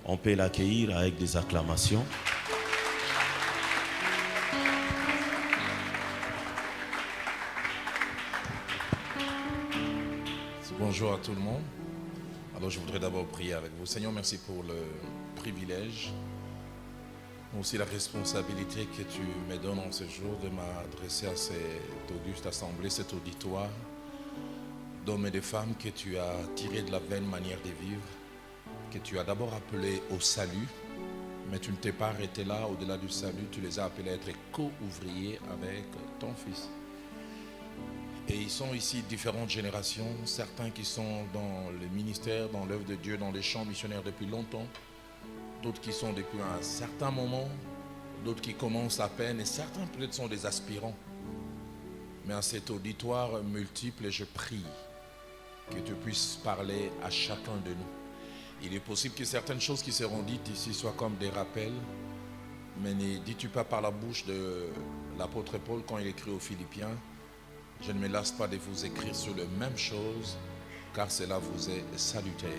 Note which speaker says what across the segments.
Speaker 1: On peut l'accueillir avec des acclamations.
Speaker 2: Bonjour à tout le monde. Alors je voudrais d'abord prier avec vous. Seigneur, merci pour le privilège, aussi la responsabilité que tu me donnes en ce jour de m'adresser à cette auguste assemblée, cet auditoire d'hommes et de femmes que tu as tirés de la vaine manière de vivre, que tu as d'abord appelés au salut, mais tu ne t'es pas arrêté là. Au-delà du salut, tu les as appelés à être co-ouvriers avec ton Fils. Et ils sont ici différentes générations, certains qui sont dans le ministère, dans l'œuvre de Dieu, dans les champs missionnaires depuis longtemps, d'autres qui sont depuis un certain moment, d'autres qui commencent à peine, et certains peut-être sont des aspirants. Mais à cet auditoire multiple, je prie que tu puisses parler à chacun de nous. Il est possible que certaines choses qui seront dites ici soient comme des rappels, mais ne dis-tu pas par la bouche de l'apôtre Paul quand il écrit aux Philippiens: je ne me lasse pas de vous écrire sur les mêmes choses, car cela vous est salutaire.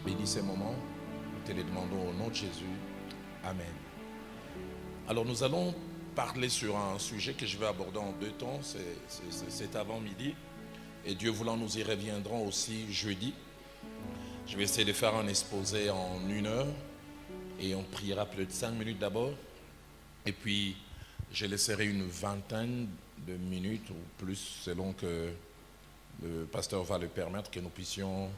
Speaker 2: Bénis ces moments, nous te les demandons au nom de Jésus. Amen. Alors nous allons parler sur un sujet que je vais aborder en deux temps, c'est avant-midi, et Dieu voulant nous y reviendrons aussi jeudi. Je vais essayer de faire un exposé en 1 heure, et on priera plus de 5 minutes d'abord, et puis je laisserai une vingtaine de minutes ou plus selon que le pasteur va le permettre, que nous puissions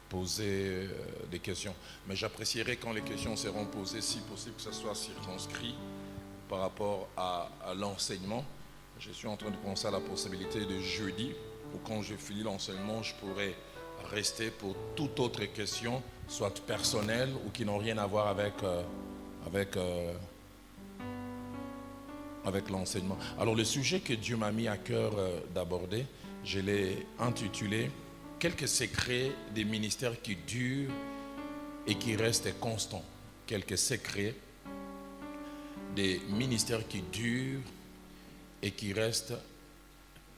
Speaker 2: poser des questions. Mais j'apprécierais quand les questions seront posées, si possible, que ce soit circonscrit par rapport à l'enseignement. Je suis en train de penser à la possibilité de jeudi, où quand je finis l'enseignement, je pourrais rester pour toute autre question, soit personnelle ou qui n'ont rien à voir avec l'enseignement. Alors le sujet que Dieu m'a mis à cœur d'aborder, je l'ai intitulé « Quelques secrets des ministères qui durent et qui restent constants ». Quelques secrets des ministères qui durent et qui restent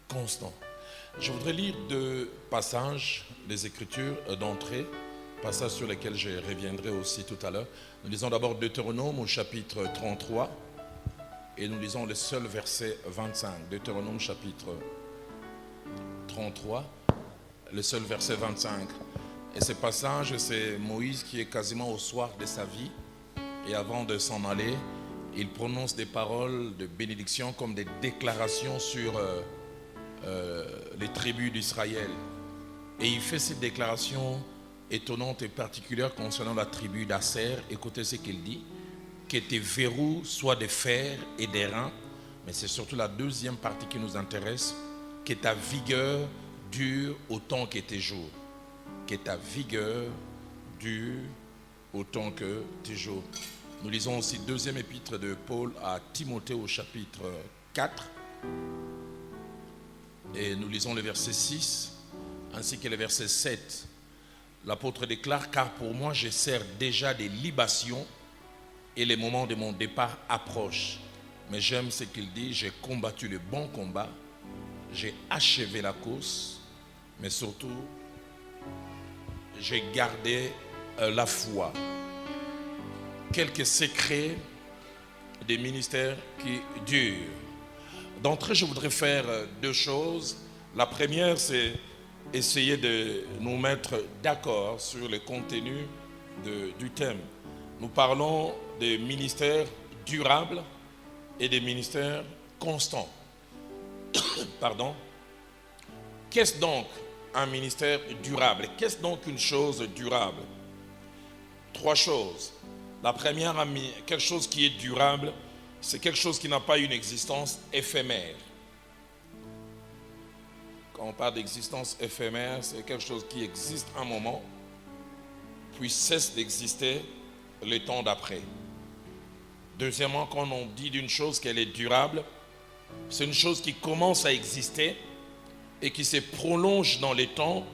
Speaker 2: constants. Je voudrais lire 2 passages des Écritures d'entrée, passages sur lesquels je reviendrai aussi tout à l'heure. Nous lisons d'abord Deutéronome au chapitre 33. Et nous lisons le seul verset 25, Deutéronome chapitre 33, le seul verset 25. Et ce passage, c'est Moïse qui est quasiment au soir de sa vie. Et avant de s'en aller, il prononce des paroles de bénédiction comme des déclarations sur les tribus d'Israël. Et il fait cette déclaration étonnante et particulière concernant la tribu d'Asser. Écoutez ce qu'il dit: que tes verrous soient de fer et d'airain, mais c'est surtout la deuxième partie qui nous intéresse, que ta vigueur dure autant que tes jours. Que ta vigueur dure autant que tes jours. Nous lisons aussi 2e épître de Paul à Timothée au chapitre 4, et nous lisons le verset 6, ainsi que le verset 7. L'apôtre déclare: car pour moi je sers déjà des libations, et les moments de mon départ approchent. Mais j'aime ce qu'il dit: j'ai combattu le bon combat, j'ai achevé la course, mais surtout, j'ai gardé la foi. Quelques secrets des ministères qui durent. D'entrée, je voudrais faire 2 choses. La première, c'est essayer de nous mettre d'accord sur le contenu du thème. Nous parlons des ministères durables et des ministères constants. Pardon. Qu'est-ce donc un ministère durable? Qu'est-ce donc une chose durable? 3 choses. La première, quelque chose qui est durable, c'est quelque chose qui n'a pas une existence éphémère. Quand on parle d'existence éphémère, c'est quelque chose qui existe un moment, puis cesse d'exister le temps d'après. Deuxièmement, quand on dit d'une chose qu'elle est durable, c'est une chose qui commence à exister et qui se prolonge dans le temps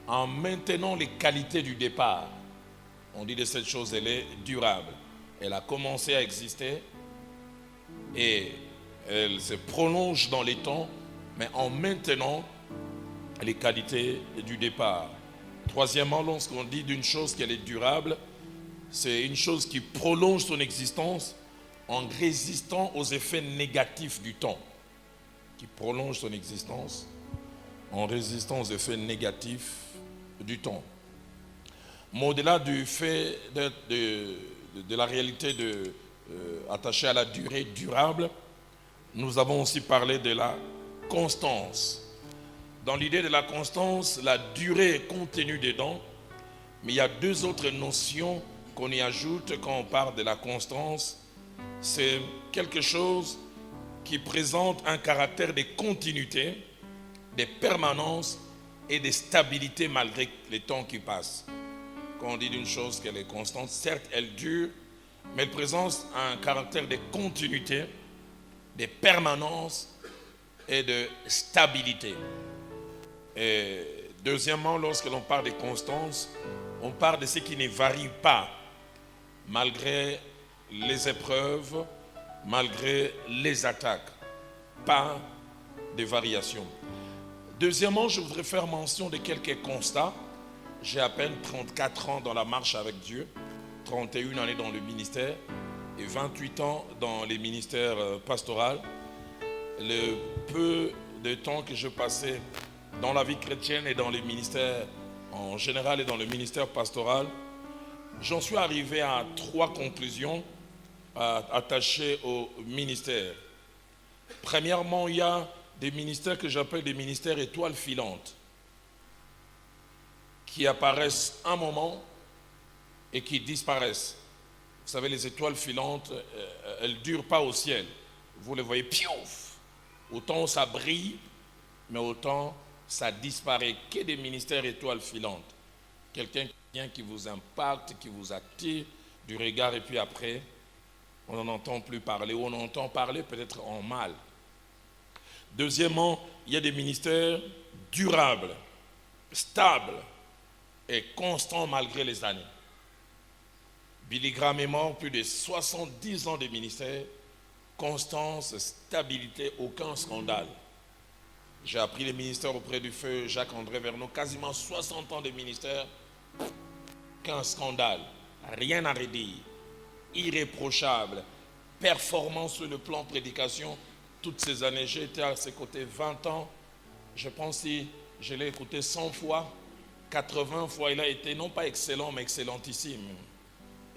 Speaker 2: en maintenant les qualités du départ. On dit de cette chose, elle est durable. Elle a commencé à exister et elle se prolonge dans les temps, mais en maintenant les qualités du départ. Troisièmement, lorsqu'on dit d'une chose qu'elle est durable, C'est une chose qui prolonge son existence en résistant aux effets négatifs du temps. Qui prolonge son existence en résistant aux effets négatifs du temps. Mais au-delà du fait de la réalité attachée à la durée durable, nous avons aussi parlé de la constance. Dans l'idée de la constance, la durée est contenue dedans, mais il y a deux autres notions qu'on y ajoute quand on parle de la constance. C'est quelque chose qui présente un caractère de continuité, de permanence et de stabilité malgré les temps qui passent. Quand on dit d'une chose qu'elle est constante, certes elle dure, mais elle présente un caractère de continuité, de permanence et de stabilité. Et deuxièmement, lorsque l'on parle de constance, on parle de ce qui ne varie pas malgré les épreuves, malgré les attaques. Pas de variation. Deuxièmement, je voudrais faire mention de quelques constats. J'ai à peine 34 ans dans la marche avec Dieu, 31 années dans le ministère et 28 ans dans les ministères pastoraux. Le peu de temps que je passais dans la vie chrétienne et dans les ministères en général et dans le ministère pastoral, j'en suis arrivé à 3 conclusions attachées au ministère. Premièrement, il y a des ministères que j'appelle des ministères étoiles filantes, qui apparaissent un moment et qui disparaissent. Vous savez, les étoiles filantes, elles ne durent pas au ciel. Vous les voyez, piouf. Autant ça brille, mais autant ça disparaît. Qu'est des ministères étoiles filantes? Quelqu'un qui vient, qui vous impacte, qui vous attire du regard, et puis après, on n'en entend plus parler, ou on entend parler peut-être en mal. Deuxièmement, il y a des ministères durables, stables et constants malgré les années. Billy Graham est mort, plus de 70 ans de ministère, constance, stabilité, aucun scandale. J'ai appris les ministères auprès du feu Jacques-André Verneau, quasiment 60 ans de ministère, qu'un scandale, rien à redire, irréprochable, performant sur le plan prédication. Toutes ces années, j'ai été à ses côtés 20 ans. Je pense que je l'ai écouté 100 fois, 80 fois, il a été non pas excellent, mais excellentissime.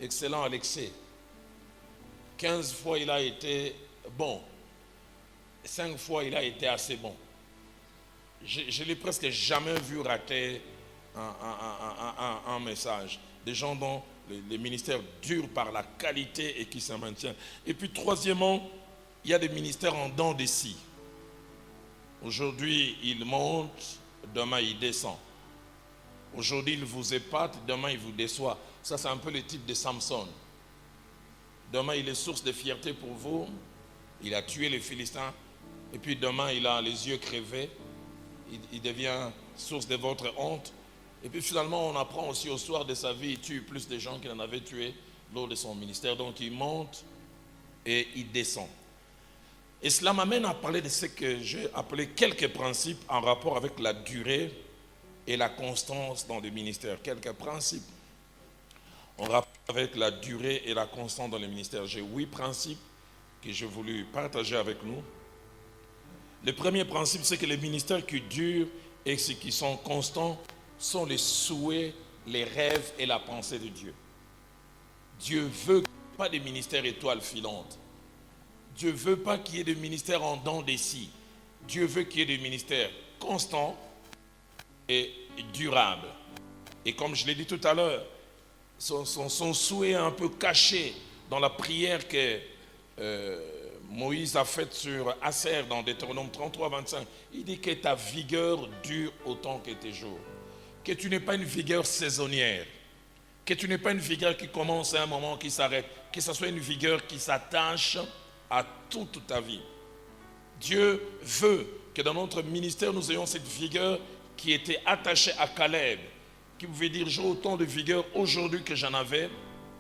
Speaker 2: Excellent à l'excès. 15 fois, il a été bon. 5 fois, il a été assez bon. Je ne l'ai presque jamais vu rater un message. Des gens dont les ministères durent par la qualité et qui se maintiennent. Et puis, troisièmement, il y a des ministères en dents de scie. Aujourd'hui, il monte, demain, il descend. Aujourd'hui, il vous épate, demain, il vous déçoit. Ça, c'est un peu le type de Samson. Demain, il est source de fierté pour vous. Il a tué les Philistins. Et puis demain, il a les yeux crevés. Il devient source de votre honte. Et puis finalement, on apprend aussi au soir de sa vie, il tue plus de gens qu'il en avait tués lors de son ministère. Donc il monte et il descend. Et cela m'amène à parler de ce que j'ai appelé quelques principes en rapport avec la durée et la constance dans le ministère. Quelques principes en rapport avec la durée et la constance dans le ministère. J'ai 8 principes que j'ai voulu partager avec nous. Le premier principe, c'est que les ministères qui durent et qui sont constants sont les souhaits, les rêves et la pensée de Dieu. Dieu veut pas des ministères étoiles filantes. Dieu veut pas qu'il y ait des ministères en dents de scie. Dieu veut qu'il y ait des ministères constants et durables. Et comme je l'ai dit tout à l'heure, son souhait un peu caché dans la prière que Moïse a faite sur Aser dans Deutéronome 33, 25. Il dit que ta vigueur dure autant que tes jours. Que tu n'aies pas une vigueur saisonnière. Que tu n'aies pas une vigueur qui commence à un moment, qui s'arrête. Que ce soit une vigueur qui s'attache à toute ta vie. Dieu veut que dans notre ministère, nous ayons cette vigueur qui était attachée à Caleb, qui pouvait dire, j'ai autant de vigueur aujourd'hui que j'en avais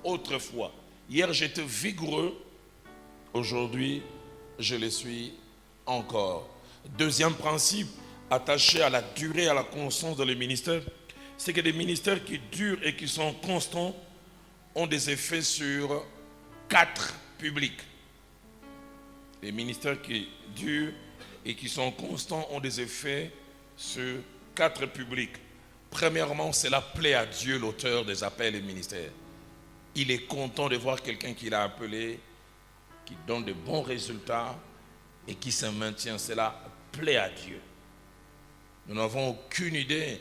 Speaker 2: autrefois. Hier, j'étais vigoureux. Aujourd'hui, je le suis encore. Deuxième principe, attaché à la durée, à la constance dans les ministères, c'est que des ministères qui durent et qui sont constants ont des effets sur 4 publics. Les ministères qui durent et qui sont constants ont des effets sur 4 publics. Premièrement, c'est la plaie à Dieu, l'auteur des appels et ministères. Il est content de voir quelqu'un qu'il a appelé, qui donne de bons résultats et qui se maintient. C'est la plaie à Dieu. Nous n'avons aucune idée.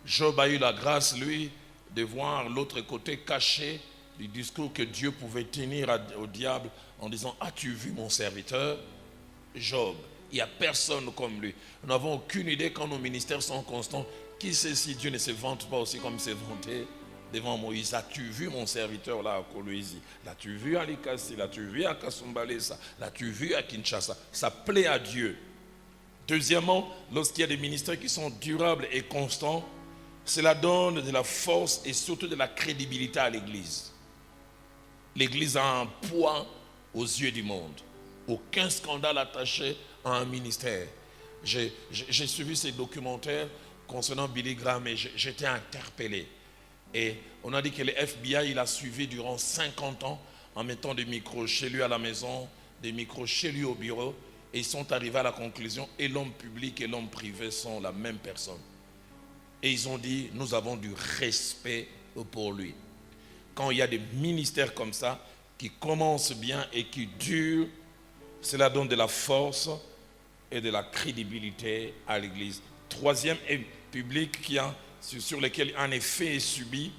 Speaker 2: Job a eu la grâce, lui, de voir l'autre côté caché du discours que Dieu pouvait tenir au diable en disant « As-tu vu mon serviteur Job ?» Il n'y a personne comme lui. Nous n'avons aucune idée quand nos ministères sont constants. Qui sait si Dieu ne se vante pas aussi comme il s'est vanté devant Moïse? As-tu vu mon serviteur là à Kolwezi? L'as-tu vu à Likasi? L'as-tu vu à Kasumbalesa? L'as-tu vu à Kinshasa? Ça plaît à Dieu. Deuxièmement, lorsqu'il y a des ministères qui sont durables et constants, cela donne de la force et surtout de la crédibilité à l'Église. L'Église a un poids aux yeux du monde. Aucun scandale attaché à un ministère. J'ai suivi ces documentaires concernant Billy Graham et j'étais interpellé. Et on a dit que le FBI, il a suivi durant 50 ans en mettant des micros chez lui à la maison, des micros chez lui au bureau. Et ils sont arrivés à la conclusion, et l'homme public et l'homme privé sont la même personne. Et ils ont dit, nous avons du respect pour lui. Quand il y a des ministères comme ça, qui commencent bien et qui durent, cela donne de la force et de la crédibilité à l'Église. Troisième public sur lequel un effet est subi,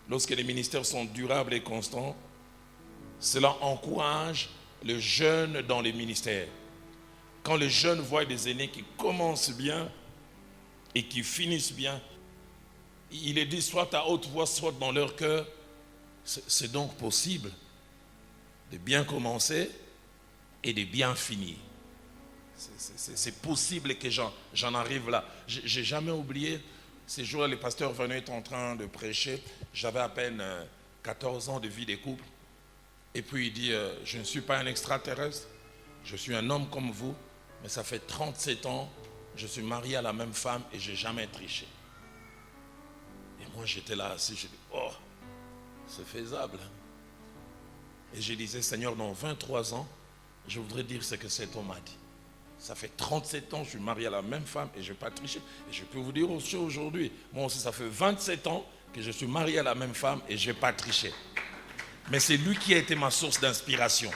Speaker 2: lorsque les ministères sont durables et constants, cela encourage le jeune dans les ministères. Quand les jeunes voient des aînés qui commencent bien et qui finissent bien, il est dit soit à haute voix, soit dans leur cœur, c'est donc possible de bien commencer et de bien finir. C'est possible que j'en arrive là. J'ai jamais oublié, ces jours-là, le pasteur Venu est en train de prêcher. J'avais à peine 14 ans de vie de couple. Et puis il dit, je ne suis pas un extraterrestre, je suis un homme comme vous, mais ça fait 37 ans, je suis marié à la même femme et je n'ai jamais triché. Et moi j'étais là assis, je dis, oh, c'est faisable. Et je disais, Seigneur, dans 23 ans, je voudrais dire ce que cet homme a dit. Ça fait 37 ans, je suis marié à la même femme et je n'ai pas triché. Et je peux vous dire aussi aujourd'hui, moi aussi, ça fait 27 ans que je suis marié à la même femme et je n'ai pas triché. Mais c'est lui qui a été ma source d'inspiration.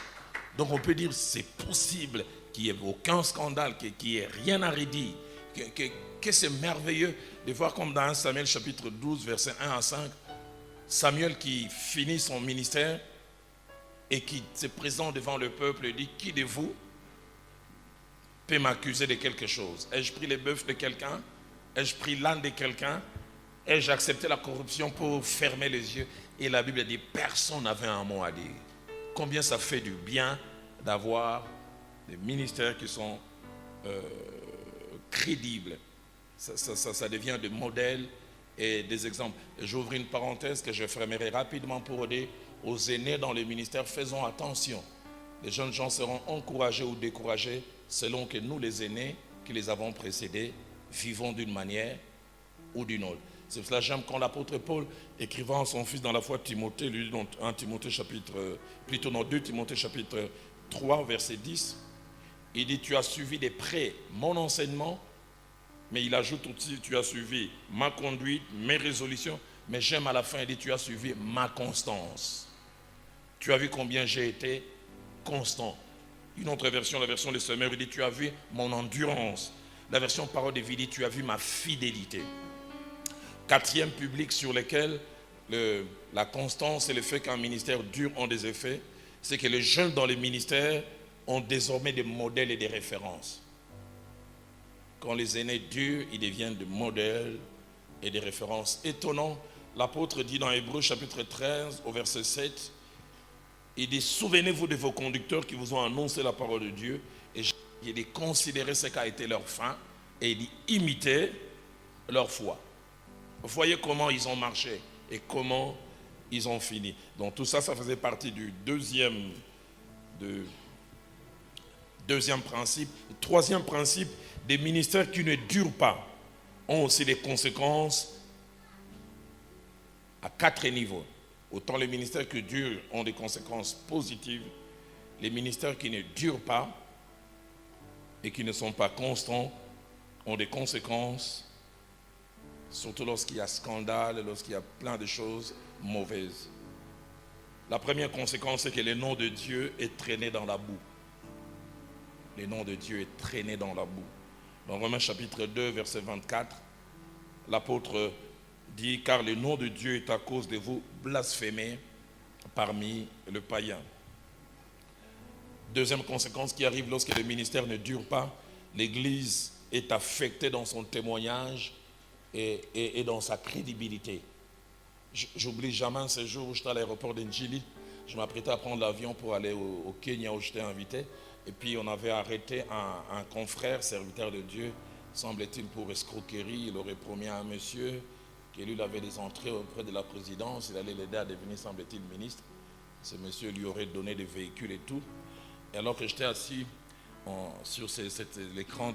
Speaker 2: Donc on peut dire, c'est possible qu'il n'y ait aucun scandale, qu'il n'y ait rien à redire, que c'est merveilleux de voir comme dans 1 Samuel chapitre 12, versets 1 à 5, Samuel qui finit son ministère et qui se présente devant le peuple et dit, qui de vous peut m'accuser de quelque chose? Ai-je pris les bœufs de quelqu'un? Ai-je pris l'âne de quelqu'un? Ai-je accepté la corruption pour fermer les yeux? Et la Bible dit, personne n'avait un mot à dire. Combien ça fait du bien d'avoir des ministères qui sont crédibles. Ça devient des modèles et des exemples. J'ouvre une parenthèse que je fermerai rapidement pour dire aux aînés dans les ministères, faisons attention. Les jeunes gens seront encouragés ou découragés selon que nous, les aînés, qui les avons précédés, vivons d'une manière ou d'une autre. C'est pour cela que j'aime quand l'apôtre Paul, écrivant à son fils dans la foi Timothée, lui dans 2 Timothée chapitre 3, verset 10, il dit, tu as suivi de près mon enseignement, mais il ajoute aussi, tu as suivi ma conduite, mes résolutions, mais j'aime à la fin, il dit, tu as suivi ma constance. Tu as vu combien j'ai été constant. Une autre version, la version des Semeurs, il dit, tu as vu mon endurance. La version Parole de vie dit, tu as vu ma fidélité. Quatrième public sur lequel la constance et le fait qu'un ministère dure ont des effets, c'est que les jeunes dans les ministères ont désormais des modèles et des références. Quand les aînés durent, ils deviennent des modèles et des références. Étonnant, l'apôtre dit dans Hébreux chapitre 13 au verset 7, il dit, souvenez-vous de vos conducteurs qui vous ont annoncé la parole de Dieu, et il dit, considérez ce qu'a été leur fin, et il dit, imitez leur foi. Vous voyez comment ils ont marché et comment ils ont fini. Donc tout ça, ça faisait partie du deuxième principe. Le troisième principe, des ministères qui ne durent pas ont aussi des conséquences à 4 niveaux. Autant les ministères qui durent ont des conséquences positives, les ministères qui ne durent pas et qui ne sont pas constants ont des conséquences, surtout lorsqu'il y a scandale, lorsqu'il y a plein de choses mauvaises. La première conséquence, c'est que le nom de Dieu est traîné dans la boue. Le nom de Dieu est traîné dans la boue. Dans Romains chapitre 2, verset 24, l'apôtre dit « Car le nom de Dieu est à cause de vous blasphémé parmi le païen. » Deuxième conséquence qui arrive lorsque le ministère ne dure pas, l'Église est affectée dans son témoignage et dans sa crédibilité. J'oublie jamais ce jour où j'étais à l'aéroport d'Njili. Je m'apprêtais à prendre l'avion pour aller au Kenya où j'étais invité. Et puis on avait arrêté un confrère, serviteur de Dieu, semble-t-il pour escroquerie. Il aurait promis à un monsieur que lui il avait des entrées auprès de la présidence. Il allait l'aider à devenir, semble-t-il, ministre. Ce monsieur lui aurait donné des véhicules et tout. Et alors que j'étais assis sur l'écran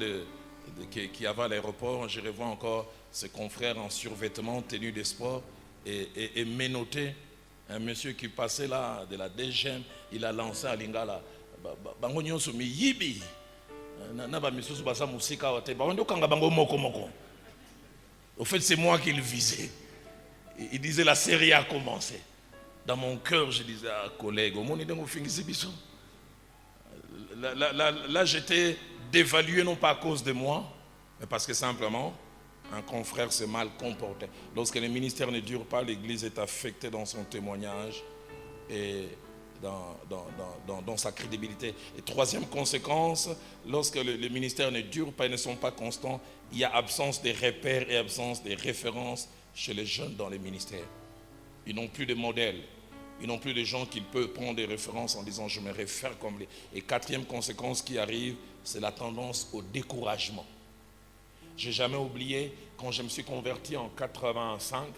Speaker 2: qui avait à l'aéroport, je revois encore ce confrère en survêtement, tenue de sport et menotté. Un monsieur qui passait là de la DGM, il a lancé à Lingala. Au fait, c'est moi qui le visais. Il disait la série a commencé. Dans mon cœur, je disais à collègue, là, j'étais dévalué non pas à cause de moi, mais parce que simplement, un confrère s'est mal comporté. Lorsque le ministère ne dure pas, l'Église est affectée dans son témoignage et dans sa crédibilité. Et troisième conséquence, lorsque le ministère ne dure pas et ne sont pas constants, il y a absence de repères et absence de références chez les jeunes dans les ministères. Ils n'ont plus de modèles. Ils n'ont plus de gens qui peuvent prendre des références en disant « je me réfère comme les... » Et quatrième conséquence qui arrive, c'est la tendance au découragement. Je n'ai jamais oublié, quand je me suis converti en 85,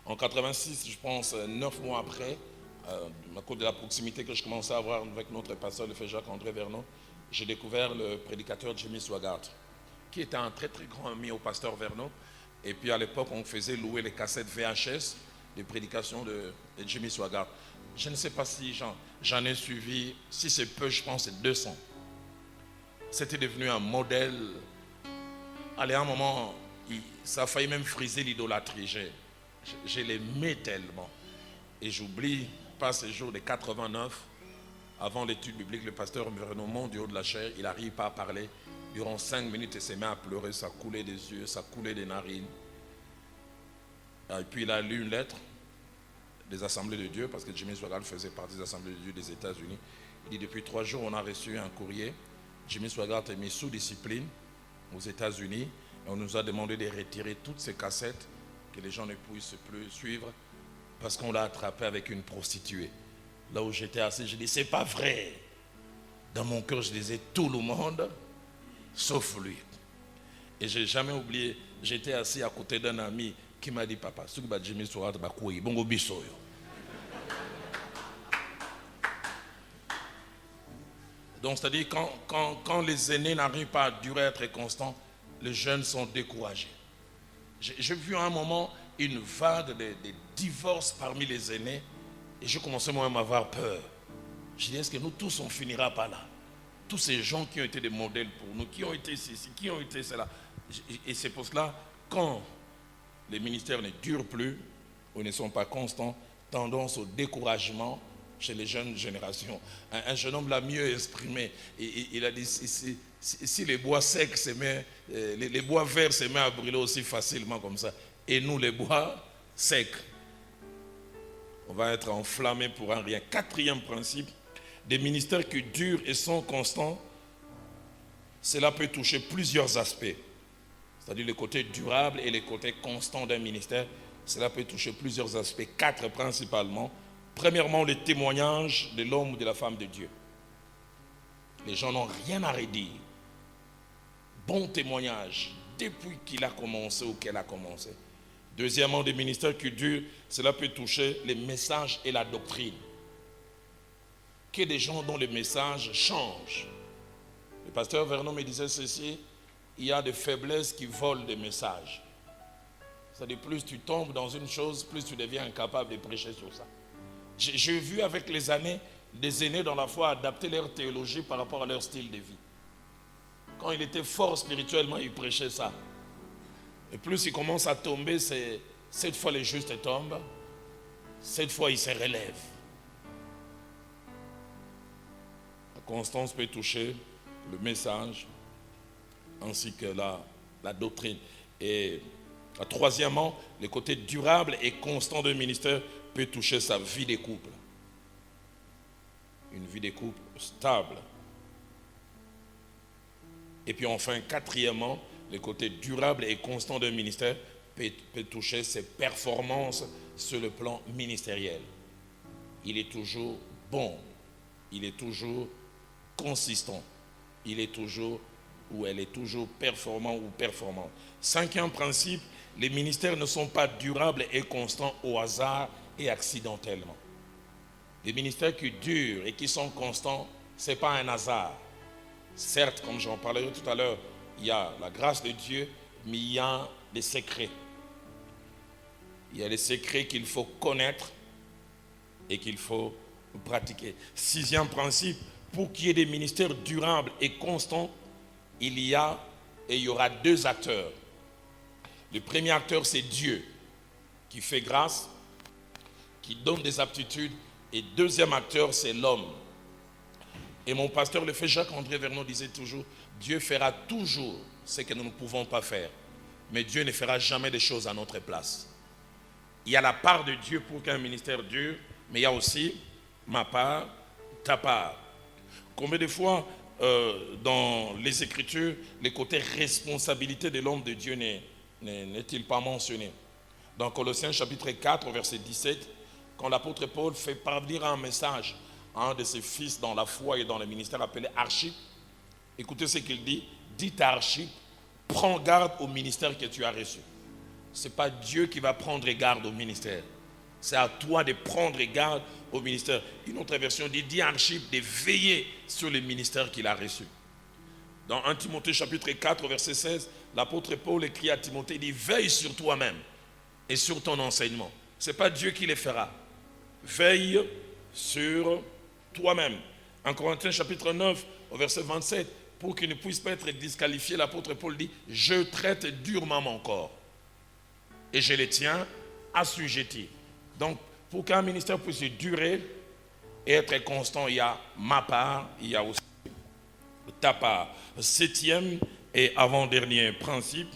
Speaker 2: en 86, je pense, 9 mois après, à cause de la proximité que je commençais à avoir avec notre pasteur, le frère Jacques-André Vernon, j'ai découvert le prédicateur Jimmy Swaggart, qui était un très très grand ami au pasteur Vernon. Et puis à l'époque, on faisait louer les cassettes VHS des prédications de Jimmy Swaggart. Je ne sais pas si j'en ai suivi, si c'est peu, je pense c'est 200. C'était devenu un modèle. Allez, à un moment, ça a failli même friser l'idolâtrie. Je l'aimais tellement. Et j'oublie pas ce jour de 89, avant l'étude biblique, le pasteur Vernon monte du haut de la chaire, il n'arrive pas à parler. Durant 5 minutes, il s'est mis à pleurer, ça coulait des yeux, ça coulait des narines. Et puis il a lu une lettre des Assemblées de Dieu, parce que Jimmy Swaggart faisait partie des Assemblées de Dieu des États-Unis. Il dit, depuis 3 jours, on a reçu un courrier. Jimmy Swaggart est mis sous discipline aux États-Unis. Et on nous a demandé de retirer toutes ces cassettes, que les gens ne puissent plus suivre, parce qu'on l'a attrapé avec une prostituée. Là où j'étais assis, je dis, c'est pas vrai. Dans mon cœur, je disais, tout le monde, sauf lui. Et je n'ai jamais oublié, j'étais assis à côté d'un ami qui m'a dit, papa, ce que Jimmy Swaggart va courir, bongo bisoyo. Donc, c'est-à-dire, quand les aînés n'arrivent pas à durer, à être constants, les jeunes sont découragés. J'ai vu à un moment une vague de divorces parmi les aînés et je commençais moi-même à avoir peur. Je dis, est-ce que nous tous on finira par là? Tous ces gens qui ont été des modèles pour nous, qui ont été ceci, qui ont été cela. Et c'est pour cela, quand les ministères ne durent plus ou ne sont pas constants, tendance au découragement chez les jeunes générations. Un jeune homme l'a mieux exprimé. Il a dit, si les bois secs se mettent, les bois verts se mettent à brûler aussi facilement comme ça, et nous les bois secs, on va être enflammés pour un rien. Quatrième principe, des ministères qui durent et sont constants, cela peut toucher plusieurs aspects. C'est-à-dire le côté durable et le côté constant d'un ministère, cela peut toucher plusieurs aspects, 4 principalement. Premièrement, le témoignage de l'homme ou de la femme de Dieu. Les gens n'ont rien à redire. Bon témoignage depuis qu'il a commencé ou qu'elle a commencé. Deuxièmement, des ministères qui durent, cela peut toucher les messages et la doctrine. Que des gens dont les messages changent. Le pasteur Vernon me disait ceci, il y a des faiblesses qui volent des messages. C'est-à-dire, plus tu tombes dans une chose, plus tu deviens incapable de prêcher sur ça. J'ai vu avec les années des aînés dans la foi adapter leur théologie par rapport à leur style de vie. Quand il était fort spirituellement, il prêchait ça. Et plus il commence à tomber, cette fois les justes tombent, cette fois il se relève. La constance peut toucher le message ainsi que la doctrine. Et troisièmement, le côté durable et constant d'un ministère peut toucher sa vie de couple. Une vie de couple stable. Et puis enfin, quatrièmement, le côté durable et constant d'un ministère peut toucher ses performances sur le plan ministériel. Il est toujours bon, il est toujours consistant, il est toujours ou elle est toujours performant ou performante. Cinquième principe, les ministères ne sont pas durables et constants au hasard et accidentellement. Les ministères qui durent et qui sont constants, ce n'est pas un hasard. Certes, comme j'en parlerai tout à l'heure, il y a la grâce de Dieu, mais il y a des secrets. Il y a des secrets qu'il faut connaître et qu'il faut pratiquer. Sixième principe, pour qu'il y ait des ministères durables et constants, il y aura deux acteurs. Le premier acteur, c'est Dieu, qui fait grâce, qui donne des aptitudes. Et deuxième acteur, c'est l'homme. Et mon pasteur, le frère Jacques-André Vernon, disait toujours, Dieu fera toujours ce que nous ne pouvons pas faire. Mais Dieu ne fera jamais des choses à notre place. Il y a la part de Dieu pour qu'un ministère dure, mais il y a aussi ma part, ta part. Combien de fois, dans les Écritures, le côté responsabilité de l'homme de Dieu n'est-il pas mentionné? Dans Colossiens chapitre 4, verset 17, quand l'apôtre Paul fait parvenir un message à un de ses fils dans la foi et dans le ministère appelé Archippe, écoutez ce qu'il dit. Dites à Archippe, prends garde au ministère que tu as reçu. Ce n'est pas Dieu qui va prendre garde au ministère. C'est à toi de prendre garde au ministère. Une autre version dit à Archippe de veiller sur le ministère qu'il a reçu. Dans 1 Timothée chapitre 4, verset 16, l'apôtre Paul écrit à Timothée, il dit, veille sur toi-même et sur ton enseignement. Ce n'est pas Dieu qui le fera. Veille sur toi-même. En Corinthiens chapitre 9, au verset 27, pour qu'il ne puisse pas être disqualifié, l'apôtre Paul dit, je traite durement mon corps et je le tiens assujetti. Donc, pour qu'un ministère puisse durer et être constant, il y a ma part, il y a aussi ta part. Septième et avant-dernier principe,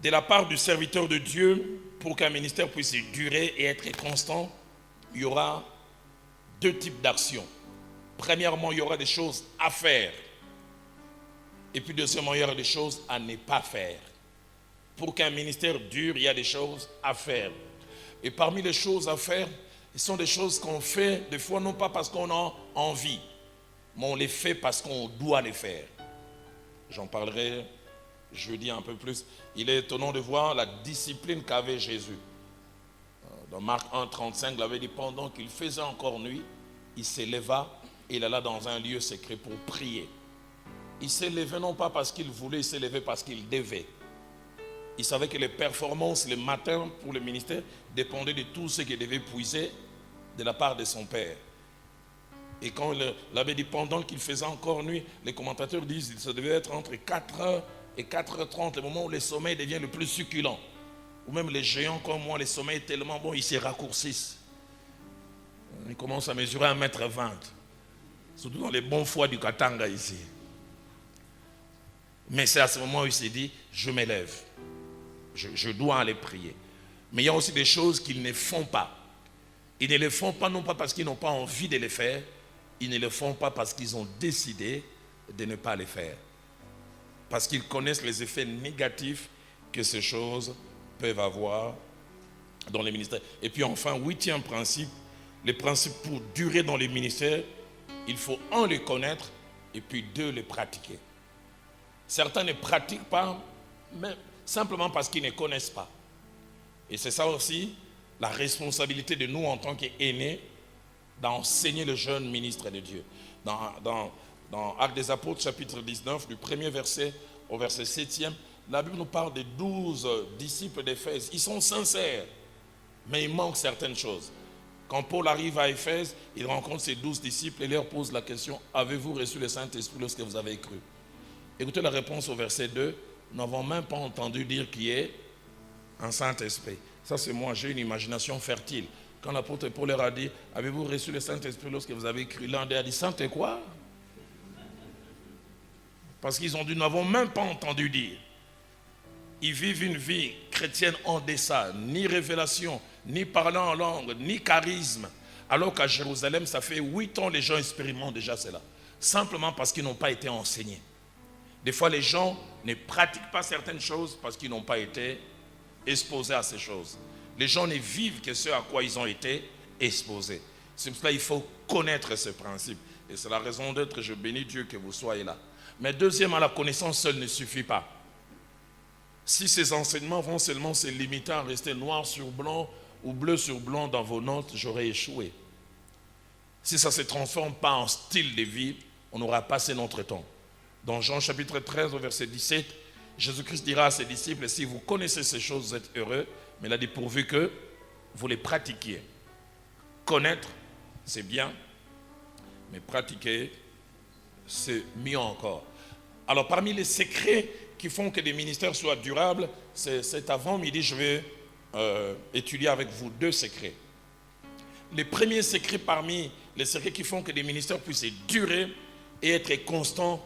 Speaker 2: de la part du serviteur de Dieu, pour qu'un ministère puisse durer et être constant, il y aura deux types d'actions. Premièrement, il y aura des choses à faire. Et puis deuxièmement, il y aura des choses à ne pas faire. Pour qu'un ministère dure, il y a des choses à faire. Et parmi les choses à faire, ce sont des choses qu'on fait des fois non pas parce qu'on a envie, mais on les fait parce qu'on doit les faire. J'en parlerai jeudi un peu plus. Il est étonnant de voir la discipline qu'avait Jésus. Dans Marc 1, 35, il avait dit, pendant qu'il faisait encore nuit, il s'éleva et il alla dans un lieu secret pour prier. Il s'est levé non pas parce qu'il voulait, il s'est levé parce qu'il devait. Il savait que les performances le matin pour le ministère dépendaient de tout ce qu'il devait puiser de la part de son Père. Et quand il avait dit pendant qu'il faisait encore nuit, les commentateurs disent que ça devait être entre 4h et 4h30, le moment où le sommeil devient le plus succulent. Ou même les géants comme moi, le sommeil est tellement bon, ils se raccourcissent. Ils commencent à mesurer 1m20. Surtout dans les bons foies du Katanga ici. Mais c'est à ce moment où il s'est dit, je m'élève. Je dois aller prier. Mais il y a aussi des choses qu'ils ne font pas. Ils ne les font pas non pas parce qu'ils n'ont pas envie de les faire. Ils ne le font pas parce qu'ils ont décidé de ne pas les faire. Parce qu'ils connaissent les effets négatifs que ces choses peuvent avoir dans les ministères. Et puis enfin, huitième principe, les principes pour durer dans les ministères, il faut un, les connaître et puis deux, les pratiquer. Certains ne pratiquent pas, mais simplement parce qu'ils ne connaissent pas. Et c'est ça aussi la responsabilité de nous en tant qu'aînés d'enseigner le jeune ministre de Dieu. Dans Actes des Apôtres, chapitre 19, du premier verset au verset 7e, la Bible nous parle des 12 disciples d'Éphèse. Ils sont sincères, mais il manque certaines choses. Quand Paul arrive à Éphèse, il rencontre ses 12 disciples et leur pose la question, avez-vous reçu le Saint-Esprit lorsque vous avez cru? Écoutez la réponse au verset 2, nous n'avons même pas entendu dire qu'il y ait un Saint-Esprit. Ça c'est moi, j'ai une imagination fertile. Quand l'apôtre Paul leur a dit, avez-vous reçu le Saint-Esprit lorsque vous avez cru? L'un d'eux a dit, Saint et quoi? Parce qu'ils ont dit, nous n'avons même pas entendu dire. Ils vivent une vie chrétienne en deçà, ni révélation, ni parlant en langue, ni charisme. Alors qu'à Jérusalem, ça fait 8 ans les gens expérimentent déjà cela. Simplement parce qu'ils n'ont pas été enseignés. Des fois, les gens ne pratiquent pas certaines choses parce qu'ils n'ont pas été exposés à ces choses. Les gens ne vivent que ce à quoi ils ont été exposés. C'est pour cela qu'il faut connaître ce principe. Et c'est la raison d'être, je bénis Dieu que vous soyez là. Mais deuxièmement, la connaissance seule ne suffit pas. Si ces enseignements vont seulement se limiter à rester noir sur blanc ou bleu sur blanc dans vos notes, j'aurais échoué. Si ça ne se transforme pas en style de vie, on aura passé notre temps. Dans Jean chapitre 13 au verset 17, Jésus-Christ dira à ses disciples, si vous connaissez ces choses, vous êtes heureux, mais il a dit pourvu que vous les pratiquiez. Connaître, c'est bien, mais pratiquer, c'est mieux encore. Alors parmi les secrets qui font que des ministères soient durables, c'est avant-midi, je vais étudier avec vous 2 secrets. Les premiers secrets parmi les secrets qui font que des ministères puissent durer et être constants,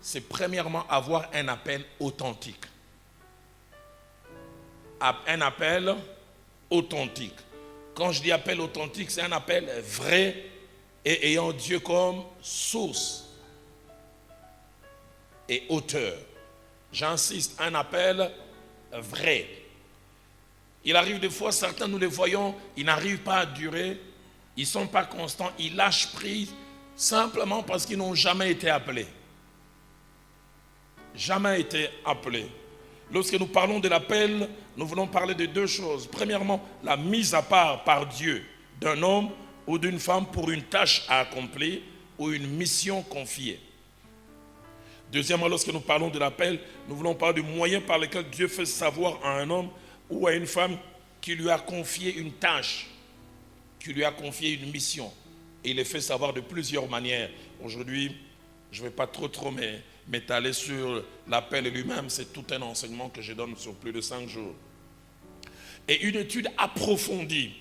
Speaker 2: c'est premièrement avoir un appel authentique. Un appel authentique. Quand je dis appel authentique, c'est un appel vrai et ayant Dieu comme source et auteur. J'insiste, un appel vrai. Il arrive des fois, certains nous les voyons, ils n'arrivent pas à durer, ils ne sont pas constants, ils lâchent prise simplement parce qu'ils n'ont jamais été appelés. Jamais été appelés. Lorsque nous parlons de l'appel, nous voulons parler de 2 choses. Premièrement, la mise à part par Dieu d'un homme ou d'une femme pour une tâche à accomplir ou une mission confiée. Deuxièmement, lorsque nous parlons de l'appel, nous voulons parler du moyen par lequel Dieu fait savoir à un homme ou à une femme qui lui a confié une tâche, qui lui a confié une mission. Et il les fait savoir de plusieurs manières. Aujourd'hui, je ne vais pas trop m'étaler sur l'appel lui-même. C'est tout un enseignement que je donne sur plus de 5 jours. Et une étude approfondie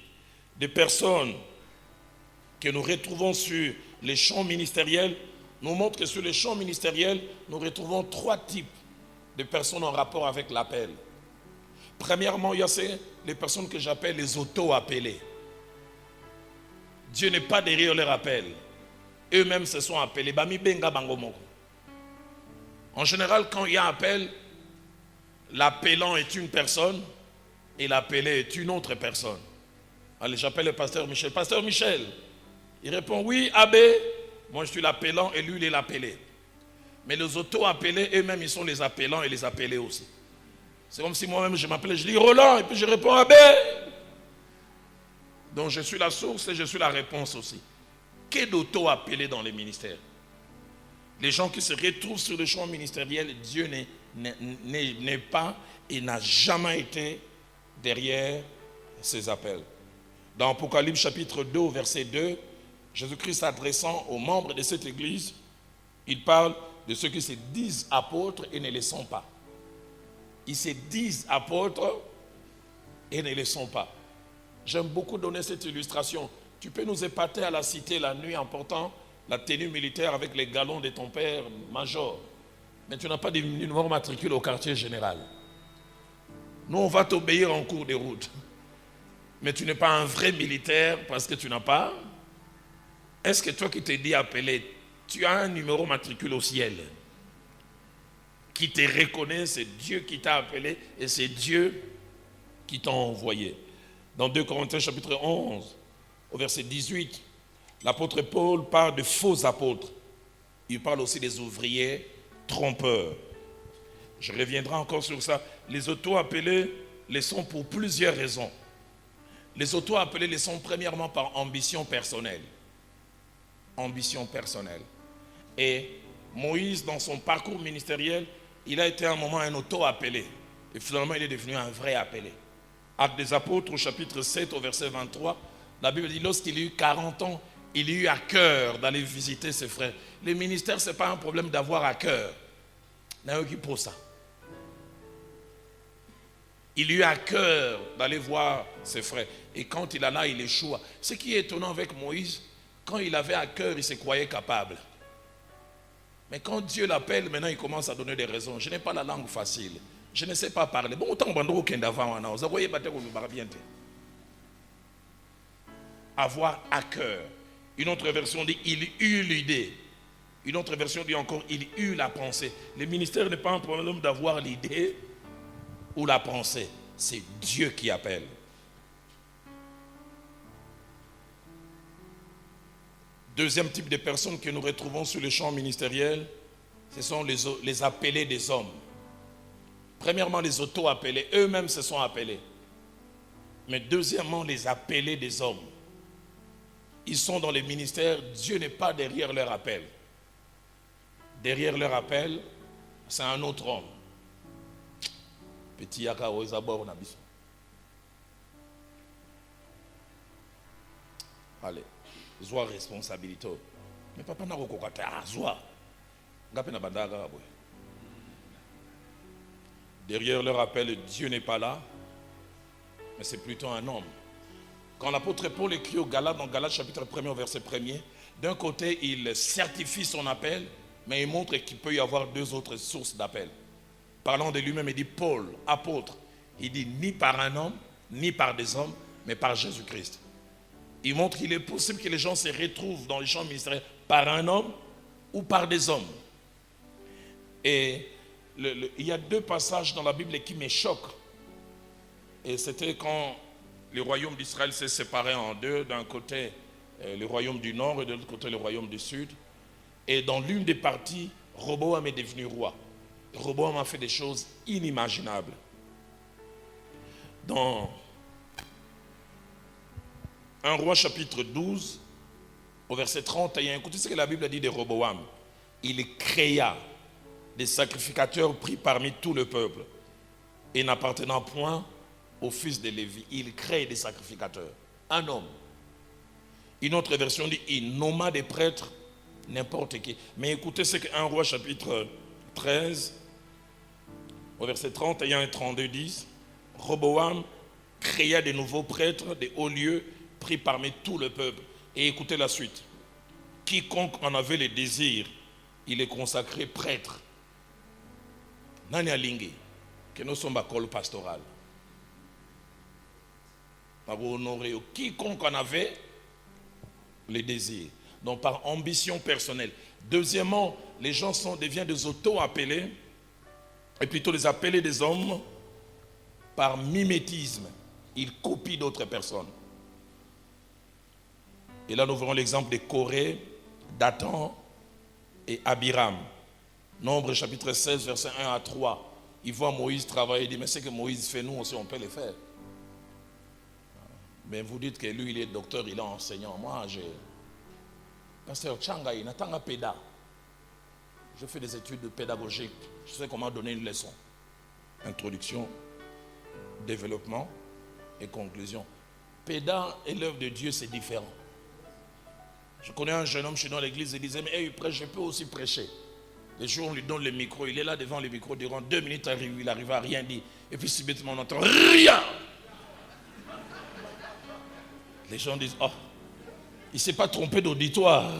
Speaker 2: des personnes que nous retrouvons sur les champs ministériels nous montre que sur les champs ministériels, nous retrouvons 3 types de personnes en rapport avec l'appel. Premièrement, il y a les personnes que j'appelle les auto-appelés. Dieu n'est pas derrière leur appel. Eux-mêmes se sont appelés. En général, quand il y a appel, l'appelant est une personne et l'appelé est une autre personne. Allez, j'appelle le pasteur Michel. Pasteur Michel, il répond oui, abbé. Moi, je suis l'appelant et lui, il est l'appelé. Mais les auto-appelés, eux-mêmes, ils sont les appelants et les appelés aussi. C'est comme si moi-même, je m'appelais, je dis Roland, et puis je réponds abbé. Donc, je suis la source et je suis la réponse aussi. Qu'est d'auto-appelés dans les ministères? Les gens qui se retrouvent sur le champ ministériel, Dieu n'est pas et n'a jamais été derrière ces appels. Dans Apocalypse chapitre 2, verset 2, Jésus-Christ s'adressant aux membres de cette église, il parle de ceux qui se disent apôtres et ne le sont pas. Ils se disent apôtres et ne le sont pas. J'aime beaucoup donner cette illustration. Tu peux nous épater à la cité la nuit en portant la tenue militaire avec les galons de ton père major. Mais tu n'as pas de numéro matricule au quartier général. Nous, on va t'obéir en cours de route. Mais tu n'es pas un vrai militaire parce que tu n'as pas. Est-ce que toi qui t'es dit appelé, tu as un numéro matricule au ciel qui te reconnaît, c'est Dieu qui t'a appelé et c'est Dieu qui t'a envoyé. Dans 2 Corinthiens chapitre 11, au verset 18, l'apôtre Paul parle de faux apôtres. Il parle aussi des ouvriers trompeurs. Je reviendrai encore sur ça. Les auto-appelés les sont pour plusieurs raisons. Les auto-appelés les sont premièrement par ambition personnelle. Ambition personnelle. Et Moïse, dans son parcours ministériel, il a été un moment un auto-appelé. Et finalement, il est devenu un vrai appelé. Actes des Apôtres, au chapitre 7, au verset 23, la Bible dit, lorsqu'il eut 40 ans, il eut à cœur d'aller visiter ses frères. Le ministère, ce n'est pas un problème d'avoir à cœur. Il y en a qui pour ça. Il eut à cœur d'aller voir ses frères. Et quand il en a, il échoua. Ce qui est étonnant avec Moïse, quand il avait à cœur, il se croyait capable. Mais quand Dieu l'appelle, maintenant il commence à donner des raisons. Je n'ai pas la langue facile. Je ne sais pas parler. Bon, autant qu'on d'avant, vous voyez, avoir à cœur. Une autre version dit, il eut l'idée. Une autre version dit encore, il eut la pensée. Le ministère n'est pas un problème d'avoir l'idée ou la pensée. C'est Dieu qui appelle. Deuxième type de personnes que nous retrouvons sur le champ ministériel, ce sont les appelés des hommes. Premièrement, les auto-appelés, eux-mêmes se sont appelés. Mais deuxièmement, les appelés des hommes. Ils sont dans les ministères, Dieu n'est pas derrière leur appel. Derrière leur appel, c'est un autre homme. Petit yaka oezabor nabiso. Allez, zoa responsabilité. Mais papa n'a pas zoa. Derrière leur appel, Dieu n'est pas là, mais c'est plutôt un homme. Quand l'apôtre Paul écrit aux Galates, dans Galates chapitre 1er, verset 1er, d'un côté, il certifie son appel, mais il montre qu'il peut y avoir deux autres sources d'appel. Parlant de lui-même, il dit Paul, apôtre, il dit ni par un homme, ni par des hommes, mais par Jésus-Christ. Il montre qu'il est possible que les gens se retrouvent dans les champs ministériels par un homme ou par des hommes. Et il y a deux passages dans la Bible qui me choquent. Et c'était quand le royaume d'Israël s'est séparé en deux. D'un côté, le royaume du nord et de l'autre côté, le royaume du sud. Et dans l'une des parties, Roboam est devenu roi. Roboam a fait des choses inimaginables. Dans 1 Roi chapitre 12, au verset 31, écoutez ce que la Bible dit de Roboam. Il créa des sacrificateurs pris parmi tout le peuple et n'appartenant point au fils de Lévi. Il crée des sacrificateurs. Un homme. Une autre version dit il nomma des prêtres, n'importe qui. Mais écoutez ce que 1 Roi chapitre 13, au verset 31 et 32 disent. Roboam créa de nouveaux prêtres, des hauts lieux pris parmi tout le peuple. Et écoutez la suite. Quiconque en avait le désir, il est consacré prêtre. Nani alingi que nous sommes à col pastoral. Quiconque en avait le désir. Donc par ambition personnelle. Deuxièmement, les gens deviennent des auto-appelés, et plutôt les appelés des hommes par mimétisme. Ils copient d'autres personnes. Et là, nous verrons l'exemple de Corée, Dathan et Abiram. Nombre chapitre 16, verset 1 à 3. Il voit Moïse travailler, il dit, mais ce que Moïse fait, nous aussi, on peut le faire. Mais vous dites que lui, il est docteur, il est enseignant. Moi, Pasteur Changa, il n'attend pas péda. Je fais des études pédagogiques. Je sais comment donner une leçon. Introduction, développement et conclusion. Péda et l'œuvre de Dieu, c'est différent. Je connais un jeune homme chez nous à l'église, il disait, mais hey, je peux aussi prêcher. Les jours, on lui donne le micro, il est là devant le micro, durant 2 minutes, il arrive à rien dire. Et puis subitement, on entend rien. Les gens disent, oh, il ne s'est pas trompé d'auditoire.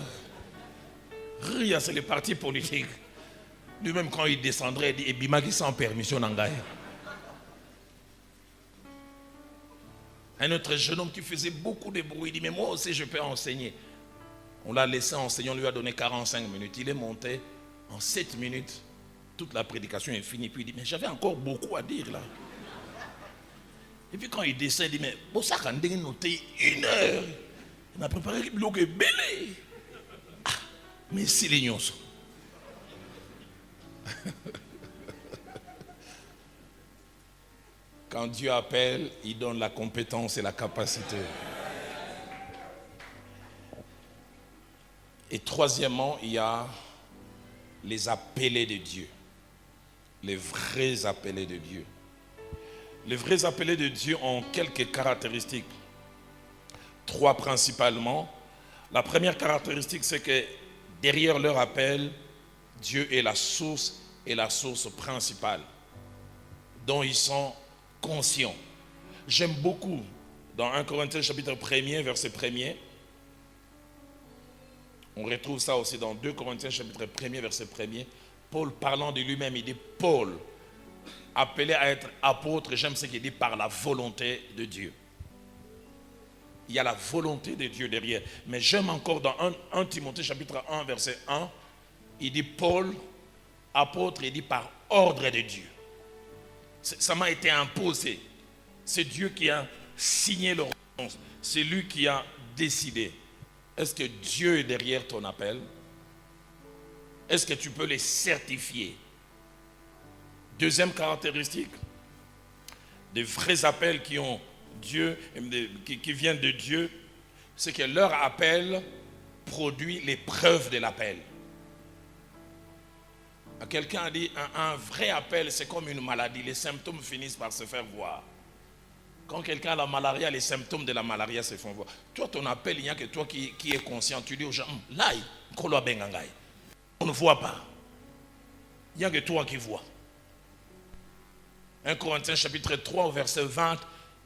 Speaker 2: Rien, c'est les partis politiques. Lui-même, quand il descendrait, il dit, et Bimaki sans permission n'engaye. Un autre jeune homme qui faisait beaucoup de bruit, il dit, mais moi aussi, je peux enseigner. On l'a laissé enseigner, on lui a donné 45 minutes. Il est monté en 7 minutes. Toute la prédication est finie. Puis il dit, mais j'avais encore beaucoup à dire là. Et puis quand il descend, il dit, mais bon, ça quand il noté 1 heure. Il m'a préparé le bloc belé. Ah, mais c'est l'ignon. Quand Dieu appelle, il donne la compétence et la capacité. Et troisièmement, il y a les appelés de Dieu. les vrais appelés de Dieu. Les vrais appelés de Dieu ont quelques caractéristiques. 3 principalement. La première caractéristique, c'est que derrière leur appel, Dieu est la source et la source principale dont ils sont conscients. J'aime beaucoup dans 1 Corinthiens chapitre 1er, verset 1er. On retrouve ça aussi dans 2 Corinthiens chapitre 1er, verset 1er. Paul parlant de lui-même, il dit Paul, appelé à être apôtre, j'aime ce qu'il dit par la volonté de Dieu. Il y a la volonté de Dieu derrière. Mais j'aime encore dans 1 Timothée chapitre 1, verset 1, il dit Paul, apôtre, il dit par ordre de Dieu. Ça m'a été imposé. C'est Dieu qui a signé l'ordonnance. C'est lui qui a décidé. Est-ce que Dieu est derrière ton appel? Est-ce que tu peux les certifier? Deuxième caractéristique, des vrais appels qui ont Dieu, qui viennent de Dieu, c'est que leur appel produit les preuves de l'appel. Quelqu'un a dit un vrai appel, c'est comme une maladie. Les symptômes finissent par se faire voir. Quand quelqu'un a la malaria, les symptômes de la malaria se font voir. Toi, ton appel, il n'y a que toi qui es conscient. Tu dis aux gens, là, on ne voit pas. Il n'y a que toi qui vois. 1 Corinthiens chapitre 3, verset 20.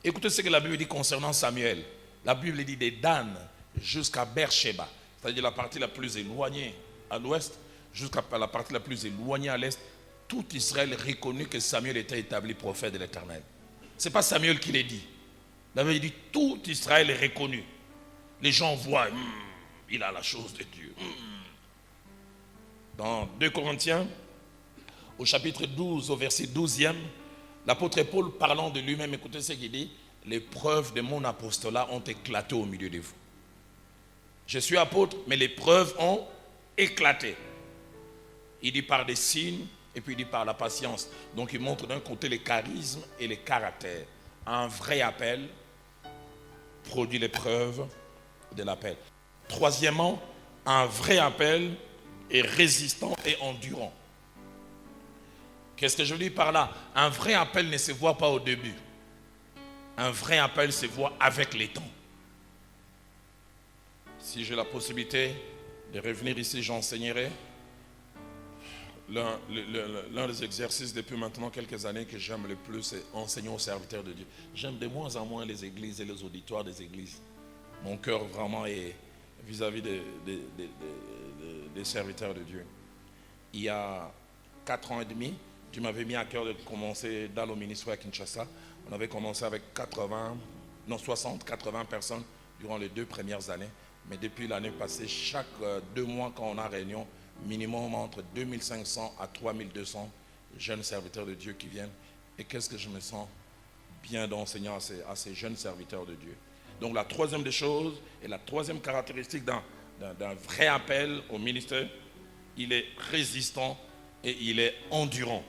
Speaker 2: Écoutez ce que la Bible dit concernant Samuel. La Bible dit de Dan jusqu'à Beersheba, c'est-à-dire la partie la plus éloignée à l'ouest, jusqu'à la partie la plus éloignée à l'est. Tout Israël reconnut que Samuel était établi prophète de l'Éternel. Ce n'est pas Samuel qui l'a dit. La Bible dit tout Israël est reconnu. Les gens voient, il a la chose de Dieu. Dans 2 Corinthiens, au chapitre 12, au verset 12e, l'apôtre Paul parlant de lui-même, écoutez ce qu'il dit, les preuves de mon apostolat ont éclaté au milieu de vous. Je suis apôtre, mais les preuves ont éclaté. Il dit par des signes, et puis il dit par la patience. Donc il montre d'un côté les charismes et les caractères. Un vrai appel produit les preuves de l'appel. Troisièmement, un vrai appel est résistant et endurant. Qu'est-ce que je veux dire par là? Un vrai appel ne se voit pas au début. Un vrai appel se voit avec les temps. Si j'ai la possibilité de revenir ici, j'enseignerai. L'un des exercices depuis maintenant quelques années que j'aime le plus, c'est enseigner aux serviteurs de Dieu. J'aime de moins en moins les églises et les auditoires des églises. Mon cœur vraiment est vis-à-vis des serviteurs de Dieu. Il y a 4 ans et demi, tu m'avais mis à cœur de commencer dans le ministère à Kinshasa. On avait commencé avec 60, 80 personnes durant les 2 premières années. Mais depuis l'année passée, chaque 2 mois quand on a réunion, minimum entre 2500 à 3200 jeunes serviteurs de Dieu qui viennent. Et qu'est-ce que je me sens bien d'enseignant à ces jeunes serviteurs de Dieu. Donc la troisième des choses, et la troisième caractéristique d'un vrai appel au ministère, il est résistant et il est endurant.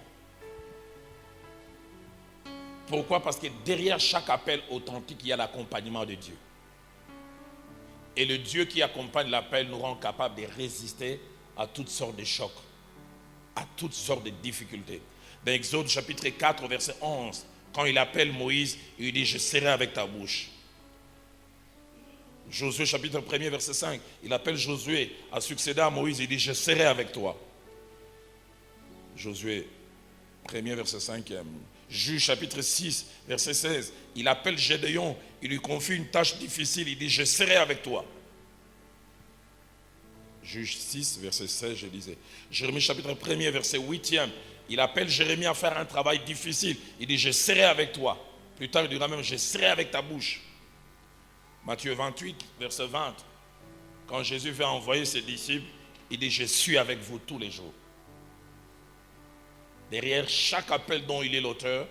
Speaker 2: Pourquoi? Parce que derrière chaque appel authentique, il y a l'accompagnement de Dieu. Et le Dieu qui accompagne l'appel nous rend capable de résister à toutes sortes de chocs, à toutes sortes de difficultés. Dans Exode chapitre 4, verset 11, quand il appelle Moïse, il dit « Je serai avec ta bouche ». Josué chapitre 1er, verset 5, il appelle Josué à succéder à Moïse, il dit « Je serai avec toi ». Josué 1er, verset 5e. Juge chapitre 6, verset 16, il appelle Gédéon, il lui confie une tâche difficile, il dit « Je serai avec toi ». Juge 6, verset 16, je disais. Jérémie chapitre 1er, verset 8e, il appelle Jérémie à faire un travail difficile, il dit « Je serai avec toi ». Plus tard, il dira même « Je serai avec ta bouche ». Matthieu 28, verset 20, quand Jésus veut envoyer ses disciples, il dit « Je suis avec vous tous les jours ». Derrière chaque appel dont il est l'auteur,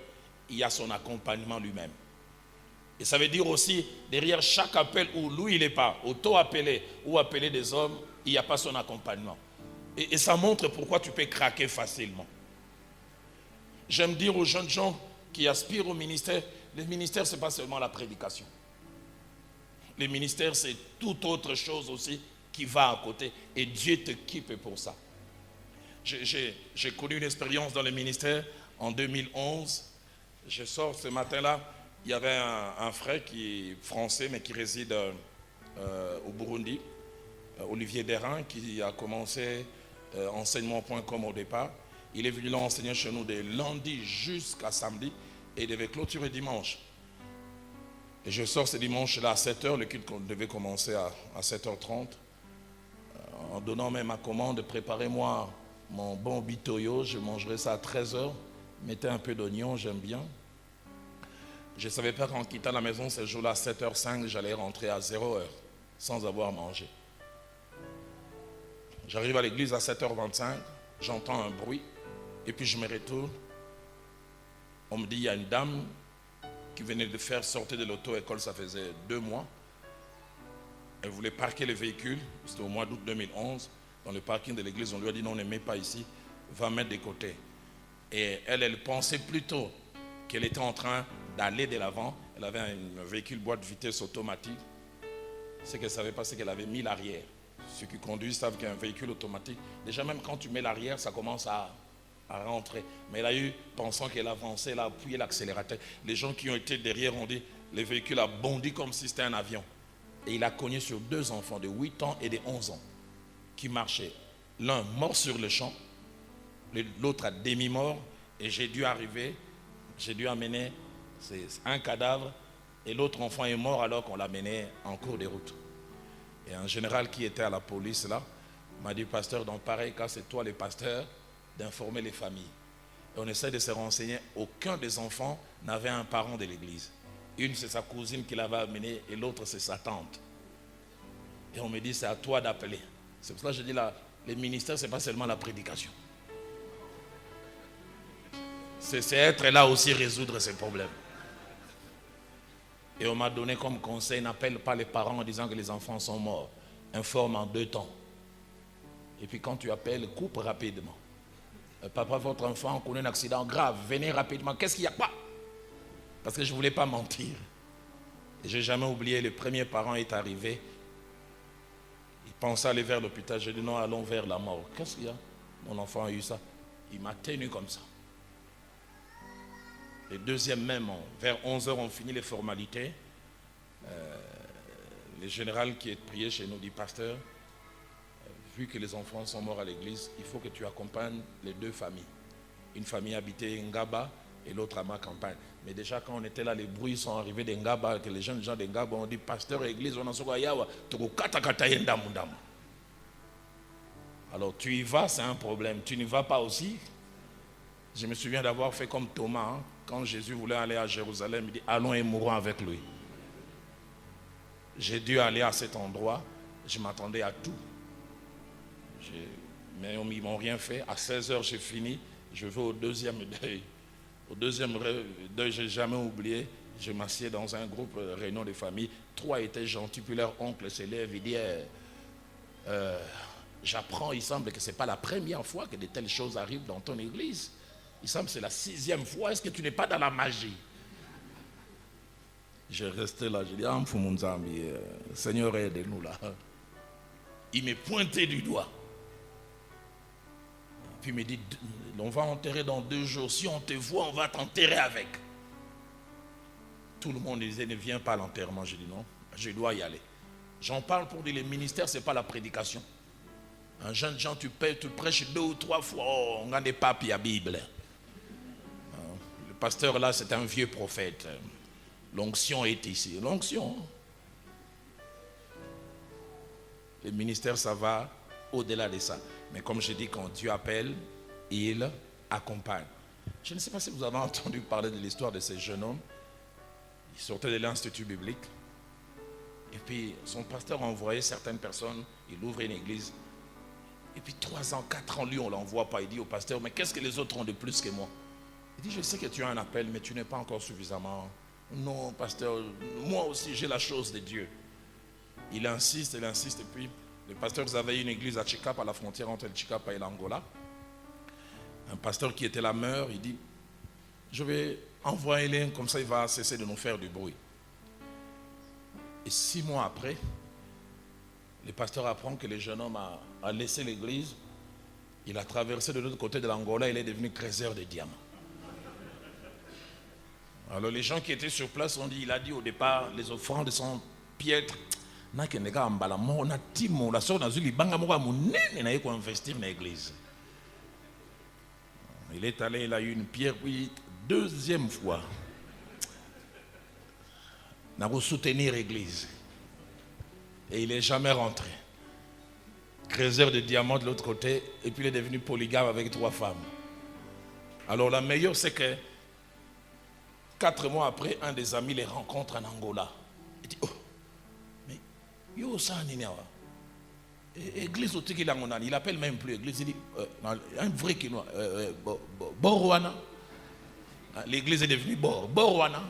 Speaker 2: il y a son accompagnement lui-même. Et ça veut dire aussi, derrière chaque appel où lui il n'est pas, auto-appelé ou appelé des hommes, il n'y a pas son accompagnement. Et ça montre pourquoi tu peux craquer facilement. J'aime dire aux jeunes gens qui aspirent au ministère, le ministère ce n'est pas seulement la prédication. Le ministère c'est toute autre chose aussi qui va à côté. Et Dieu t'équipe pour ça. J'ai connu une expérience dans le ministère en 2011. Je sors ce matin-là, il y avait un frère qui est français mais qui réside au Burundi, Olivier Derain, qui a commencé enseignement.com au départ. Il est venu là enseigner chez nous de lundi jusqu'à samedi et il devait clôturer dimanche. Et je sors ce dimanche-là à 7h, le culte devait commencer à 7h30. En donnant même ma commande, préparez-moi mon bon bitoyo, je mangerai ça à 13h. Mettez un peu d'oignon, j'aime bien. Je ne savais pas qu'en quittant la maison ce jour-là à 7h05, j'allais rentrer à 0h sans avoir mangé. J'arrive à l'église à 7h25, j'entends un bruit et puis je me retourne. On me dit il y a une dame qui venait de faire sortir de l'auto-école, ça faisait 2 mois. Elle voulait parquer le véhicule, c'était au mois d'août 2011. Dans le parking de l'église, on lui a dit non, ne mets pas ici, va mettre de côté. Et elle pensait plutôt qu'elle était en train d'aller de l'avant. Elle avait un véhicule boîte de vitesse automatique. Ce qu'elle ne savait pas, c'est qu'elle avait mis l'arrière. Ceux qui conduisent savent qu'un véhicule automatique, déjà même quand tu mets l'arrière, ça commence à rentrer. Mais elle a eu, pensant qu'elle avançait, elle a appuyé l'accélérateur. Les gens qui ont été derrière ont dit, le véhicule a bondi comme si c'était un avion. Et il a cogné sur 2 enfants de 8 ans et de 11 ans qui marchaient. L'un mort sur le champ, l'autre à demi-mort. Et j'ai dû amener un cadavre et l'autre enfant est mort alors qu'on l'a mené en cours de route. Et un général qui était à la police là m'a dit, pasteur, dans pareil cas, c'est toi le pasteur d'informer les familles. Et on essaie de se renseigner. Aucun des enfants n'avait un parent de l'église. Une, c'est sa cousine qui l'avait amené et l'autre, c'est sa tante. Et on me dit, c'est à toi d'appeler. C'est pour ça que je dis là, les ministères, ce n'est pas seulement la prédication. C'est être là aussi résoudre ces problèmes. Et on m'a donné comme conseil, n'appelle pas les parents en disant que les enfants sont morts. Informe en 2 temps. Et puis quand tu appelles, coupe rapidement. Papa, votre enfant connaît un accident grave, venez rapidement. Qu'est-ce qu'il y a pas? Parce que je ne voulais pas mentir. Et je n'ai jamais oublié, le premier parent est arrivé. Il pensait aller vers l'hôpital. J'ai dit non, allons vers la mort. Qu'est-ce qu'il y a? Mon enfant a eu ça. Il m'a tenu comme ça. Le deuxième même, vers 11h, on finit les formalités. Le général qui est prié chez nous dit, pasteur, vu que les enfants sont morts à l'église, il faut que tu accompagnes les 2 familles. Une famille habitait Ngaba et l'autre à ma campagne. Mais déjà quand on était là, les bruits sont arrivés de Ngaba, que les jeunes gens de Ngaba ont dit, pasteur, église, on a soga yawa, toko kata kata yenda mundama. Alors tu y vas, c'est un problème. Tu n'y vas pas aussi. Je me souviens d'avoir fait comme Thomas, quand Jésus voulait aller à Jérusalem, il dit, allons et mourons avec lui. J'ai dû aller à cet endroit, je m'attendais à tout. Mais ils ne m'ont rien fait. À 16h, j'ai fini. Je vais au 2e deuil. Au 2e deuil, je n'ai jamais oublié. Je m'assieds dans un groupe réunion de famille. 3 étaient gentils, puis leur oncle se lève et dit, j'apprends, il semble que ce n'est pas la première fois que de telles choses arrivent dans ton église. Il semble que c'est la 6e fois. Est-ce que tu n'es pas dans la magie? Je restais là, je dis, Seigneur, aide-nous là. Il me pointait du doigt. Puis il me dit, on va enterrer dans 2 jours. Si on te voit, on va t'enterrer avec. Tout le monde disait, ne viens pas à l'enterrement. Je dis non, je dois y aller. J'en parle pour dire, les ministères, ce n'est pas la prédication. Un jeune gens, tu prêches 2 ou 3 fois, oh, on a des papes, il y a Bible. Le pasteur là, c'est un vieux prophète. L'onction est ici. L'onction. Le ministère, ça va au-delà de ça. Mais comme je dis, quand Dieu appelle, il accompagne. Je ne sais pas si vous avez entendu parler de l'histoire de ce jeune homme. Il sortait de l'institut biblique. Et puis, son pasteur a envoyé certaines personnes. Il ouvre une église. Et puis, 3 ans, 4 ans, lui, on ne l'envoie pas. Il dit au pasteur, mais qu'est-ce que les autres ont de plus que moi? Il dit, je sais que tu as un appel, mais tu n'es pas encore suffisamment. Non, pasteur, moi aussi, j'ai la chose de Dieu. Il insiste, et puis le pasteur, vous avez une église à Chikapa, à la frontière entre le Chikapa et l'Angola. Un pasteur qui était là meurt, il dit, je vais envoyer l'un, comme ça il va cesser de nous faire du bruit. Et 6 mois après, le pasteur apprend que le jeune homme a laissé l'église Il a traversé de l'autre côté de l'Angola, il est devenu créateur de diamants. Alors les gens qui étaient sur place ont dit, il a dit au départ, les offrandes sont piètres. La sœur investir dans l'église. Il est allé, il a eu une pierre, puis deuxième fois, il a soutenir l'église. Et il n'est jamais rentré. Créateur de diamants de l'autre côté, et puis il est devenu polygame avec 3 femmes. Alors la meilleure, c'est que 4 mois après, un des amis les rencontre en Angola. Il dit, oh, mais yo ça ninawa. Église au Tiki Langonani, il appelle même plus église, il dit, un vrai Kinois, Borwana. L'église est devenue Borwana.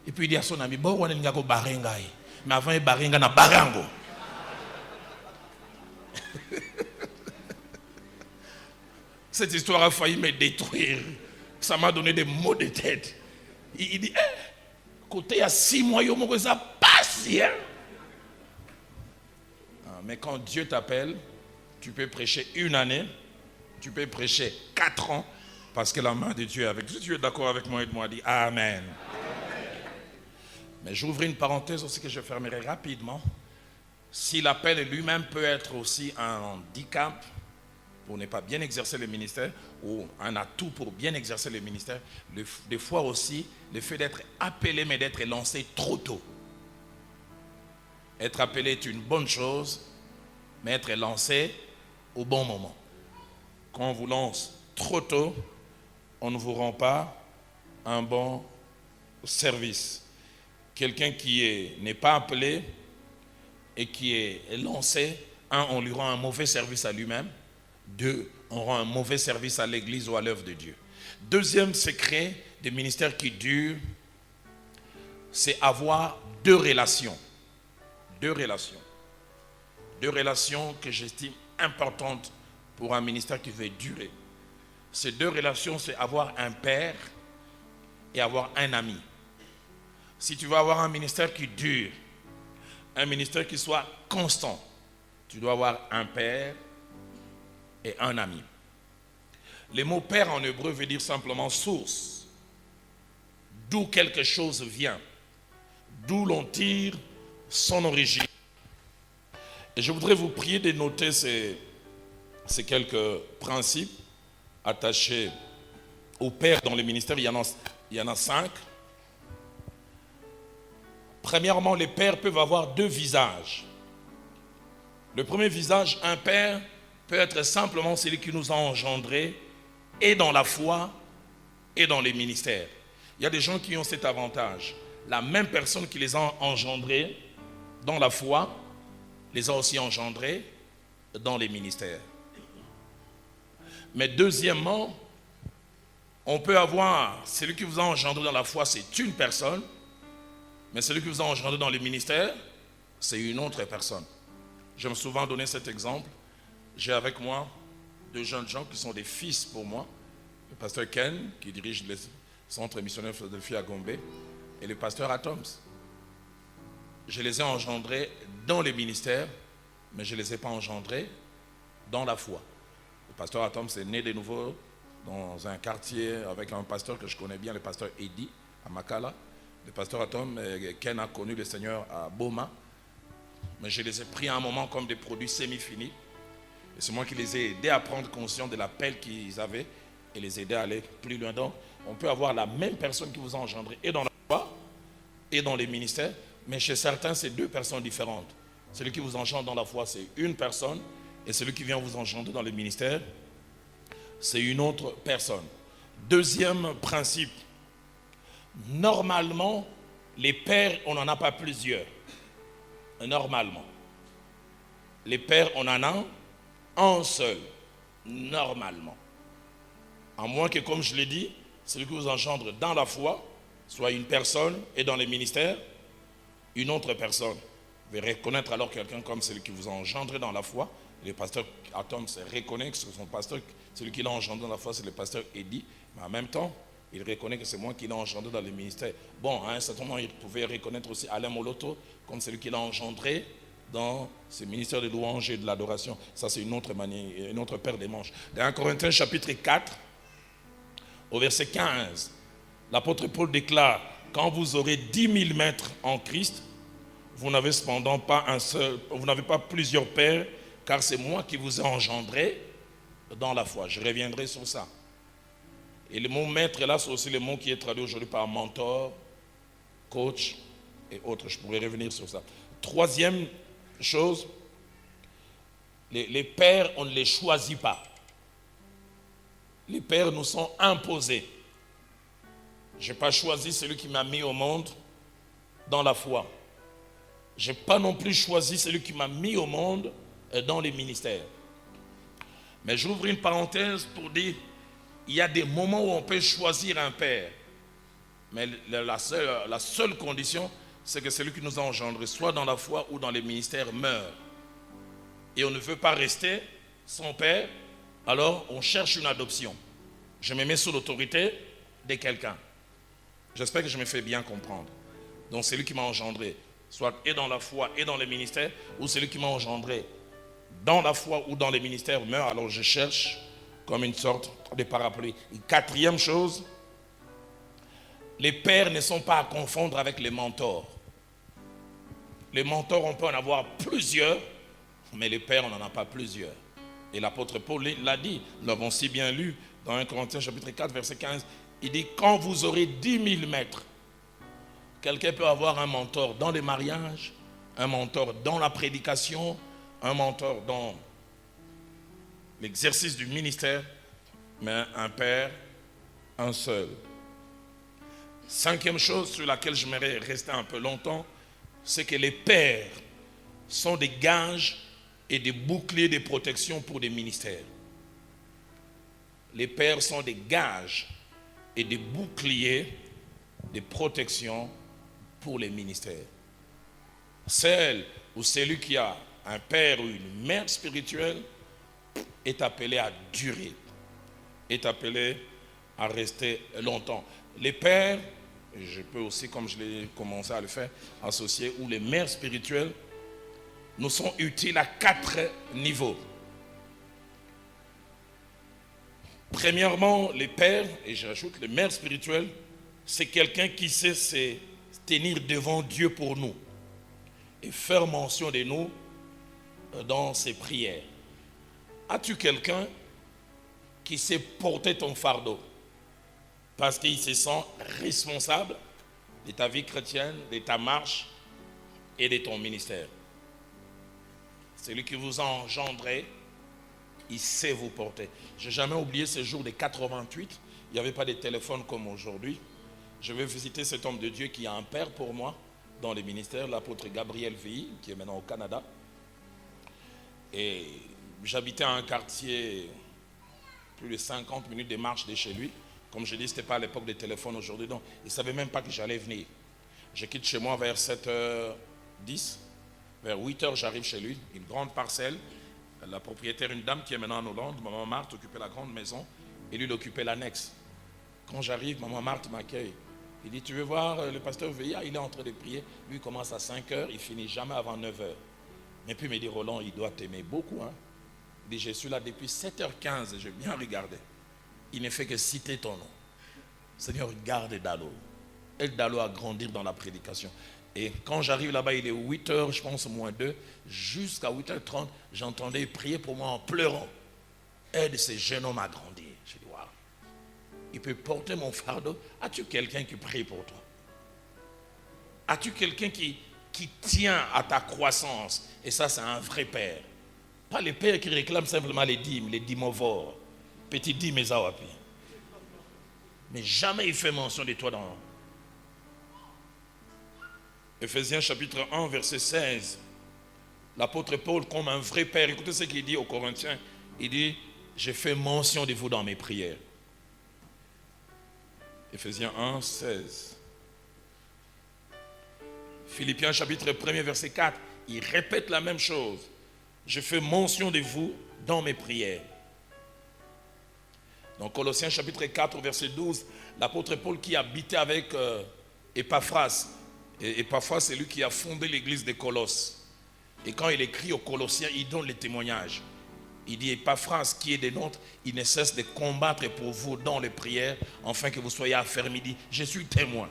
Speaker 2: Et puis il dit à son ami, Borwana n'y a que Barengaï. Mais avant, il Barenga na Barango. Cette histoire a failli me détruire. Ça m'a donné des maux de tête. Il dit, côté il y a 6 mois, il y a ça passe. Mais quand Dieu t'appelle, tu peux prêcher 1 année, tu peux prêcher 4 ans, parce que la main de Dieu est avec toi. Si tu es d'accord avec moi, aide-moi à dire Amen. Mais j'ouvre une parenthèse aussi que je fermerai rapidement. Si l'appel lui-même peut être aussi un handicap pour ne pas bien exercer le ministère, ou un atout pour bien exercer le ministère, des fois aussi, le fait d'être appelé, mais d'être lancé trop tôt. Être appelé est une bonne chose, mais être lancé au bon moment. Quand on vous lance trop tôt, on ne vous rend pas un bon service. Quelqu'un qui n'est pas appelé et qui est lancé, 1, on lui rend un mauvais service à lui-même. 2, on rend un mauvais service à l'église ou à l'œuvre de Dieu. Deuxième secret des ministères qui durent, c'est avoir 2 relations. 2 relations. 2 relations que j'estime importantes pour un ministère qui veut durer. Ces 2 relations, c'est avoir un père et avoir un ami. Si tu veux avoir un ministère qui dure, un ministère qui soit constant, tu dois avoir un père et un ami. Le mot père en hébreu veut dire simplement source, d'où quelque chose vient, d'où l'on tire son origine. Et je voudrais vous prier de noter ces quelques principes attachés au père dans le ministère. Il y en a 5. Premièrement, les pères peuvent avoir 2 visages. Le premier visage, un père, peut être simplement celui qui nous a engendrés, et dans la foi, et dans les ministères. Il y a des gens qui ont cet avantage. La même personne qui les a engendrés dans la foi, les a aussi engendrés dans les ministères. Mais deuxièmement, on peut avoir celui qui vous a engendré dans la foi, c'est une personne, mais celui qui vous a engendré dans les ministères, c'est une autre personne. J'aime souvent donner cet exemple. J'ai avec moi 2 jeunes gens qui sont des fils pour moi. Le pasteur Ken, qui dirige le centre missionnaire Philadelphie à Gombe, et le pasteur Atoms. Je les ai engendrés dans les ministères, mais je ne les ai pas engendrés dans la foi. Le pasteur Atoms est né de nouveau dans un quartier avec un pasteur que je connais bien, le pasteur Eddy, à Makala. Le pasteur Atoms, Ken a connu le Seigneur à Boma, mais je les ai pris à un moment comme des produits semi-finis. Et c'est moi qui les ai aidés à prendre conscience de l'appel qu'ils avaient et les aider à aller plus loin. Donc, on peut avoir la même personne qui vous a engendré et dans la foi et dans les ministères, mais chez certains, c'est 2 personnes différentes. Celui qui vous engendre dans la foi, c'est une personne, et celui qui vient vous engendrer dans le ministère, c'est une autre personne. Deuxième principe, normalement, les pères, on n'en a pas plusieurs. Normalement. Les pères, on en a un seul, normalement. À moins que, comme je l'ai dit, celui qui vous engendre dans la foi soit une personne et dans les ministères, une autre personne. Vous verrez reconnaître alors quelqu'un comme celui qui vous a engendré dans la foi. Le pasteur Atoms reconnaît que c'est son pasteur, celui qui l'a engendré dans la foi, c'est le pasteur Eddy. Mais en même temps, il reconnaît que c'est moi qui l'ai engendré dans les ministères. Bon, à un certain moment, il pouvait reconnaître aussi Alain Moloto comme celui qui l'a engendré dans ce ministère de louange et de l'adoration. Ça, c'est une autre manière, une autre paire de manches. Dans 1 Corinthiens chapitre 4, au verset 15, l'apôtre Paul déclare, quand vous aurez 10 000 maîtres en Christ, vous n'avez cependant pas vous n'avez pas plusieurs pères, car c'est moi qui vous ai engendré dans la foi. Je reviendrai sur ça. Et le mot maître, là, c'est aussi le mot qui est traduit aujourd'hui par mentor, coach et autres. Je pourrais revenir sur ça. Troisième chose, les pères, on ne les choisit pas. Les pères nous sont imposés. Je n'ai pas choisi celui qui m'a mis au monde dans la foi. Je n'ai pas non plus choisi celui qui m'a mis au monde dans les ministères. Mais j'ouvre une parenthèse pour dire, il y a des moments où on peut choisir un père. Mais la seule condition, c'est que celui qui nous a engendrés, soit dans la foi ou dans les ministères, meurt. Et on ne veut pas rester sans père, alors on cherche une adoption. Je me mets sous l'autorité de quelqu'un. J'espère que je me fais bien comprendre. Donc celui qui m'a engendré, soit et dans la foi et dans les ministères, ou celui qui m'a engendré dans la foi ou dans les ministères meurt, alors je cherche comme une sorte de parapluie. Et quatrième chose, les pères ne sont pas à confondre avec les mentors. Les mentors, on peut en avoir plusieurs, mais les pères, on n'en a pas plusieurs. Et l'apôtre Paul l'a dit, nous l'avons si bien lu dans 1 Corinthiens chapitre 4, verset 15, il dit, quand vous aurez 10 000 maîtres, quelqu'un peut avoir un mentor dans les mariages, un mentor dans la prédication, un mentor dans l'exercice du ministère, mais un père, un seul. Cinquième chose sur laquelle j'aimerais rester un peu longtemps, c'est que les pères sont des gages et des boucliers de protection pour des ministères. Les pères sont des gages et des boucliers de protection pour les ministères. Celle ou celui qui a un père ou une mère spirituelle est appelé à durer, est appelé à rester longtemps. Les pères, je peux aussi, comme je l'ai commencé à le faire, associer, ou les mères spirituelles, nous sont utiles à 4 niveaux. Premièrement, les pères, et j'ajoute les mères spirituelles, c'est quelqu'un qui sait se tenir devant Dieu pour nous et faire mention de nous dans ses prières. As-tu quelqu'un qui sait porter ton fardeau parce qu'il se sent responsable de ta vie chrétienne, de ta marche et de ton ministère? Celui qui vous a engendré, il sait vous porter. Je n'ai jamais oublié ce jour de 88. Il n'y avait pas de téléphone comme aujourd'hui. Je vais visiter cet homme de Dieu qui a un père pour moi dans les ministères, l'apôtre Gabriel Veilly, qui est maintenant au Canada. Et j'habitais à un quartier, plus de 50 minutes de marche de chez lui. Comme je dis, ce n'était pas à l'époque des téléphones aujourd'hui, donc il ne savait même pas que j'allais venir. Je quitte chez moi vers 7h10. Vers 8h, j'arrive chez lui, une grande parcelle. La propriétaire, une dame qui est maintenant en Hollande, maman Marthe, occupait la grande maison et lui, il occupait l'annexe. Quand j'arrive, maman Marthe m'accueille. Il dit, tu veux voir le pasteur Veillat? Il est en train de prier. Lui, il commence à 5h, il finit jamais avant 9h. Et puis il me dit, Roland, il doit t'aimer beaucoup. Hein? Il dit, je suis là depuis 7h15 et j'ai bien regardé. Il ne fait que citer ton nom. Seigneur, garde Dalo. Aide Dalo à grandir dans la prédication. Et quand j'arrive là-bas, il est 8h, je pense, moins 2. Jusqu'à 8h30, j'entendais prier pour moi en pleurant. Aide ce jeune homme à grandir. Je dis, waouh. Il peut porter mon fardeau. As-tu quelqu'un qui prie pour toi? As-tu quelqu'un qui tient à ta croissance? Et ça, c'est un vrai père. Pas les pères qui réclament simplement les dîmes-ovores. Petit dîmes et zawapi. Mais jamais il fait mention de toi dans Ephésiens chapitre 1, verset 16. L'apôtre Paul, comme un vrai père, écoutez ce qu'il dit aux Corinthiens. Il dit, j'ai fait mention de vous dans mes prières. Ephésiens 1, 16. Philippiens chapitre 1, verset 4. Il répète la même chose. Je fais mention de vous dans mes prières. Dans Colossiens chapitre 4, verset 12, l'apôtre Paul qui habitait avec Epaphras. Et Epaphras, c'est lui qui a fondé l'église de Colosse. Et quand il écrit aux Colossiens, il donne les témoignages. Il dit, Epaphras, qui est des nôtres, il ne cesse de combattre pour vous dans les prières, afin que vous soyez affermis. Il dit, je suis témoin.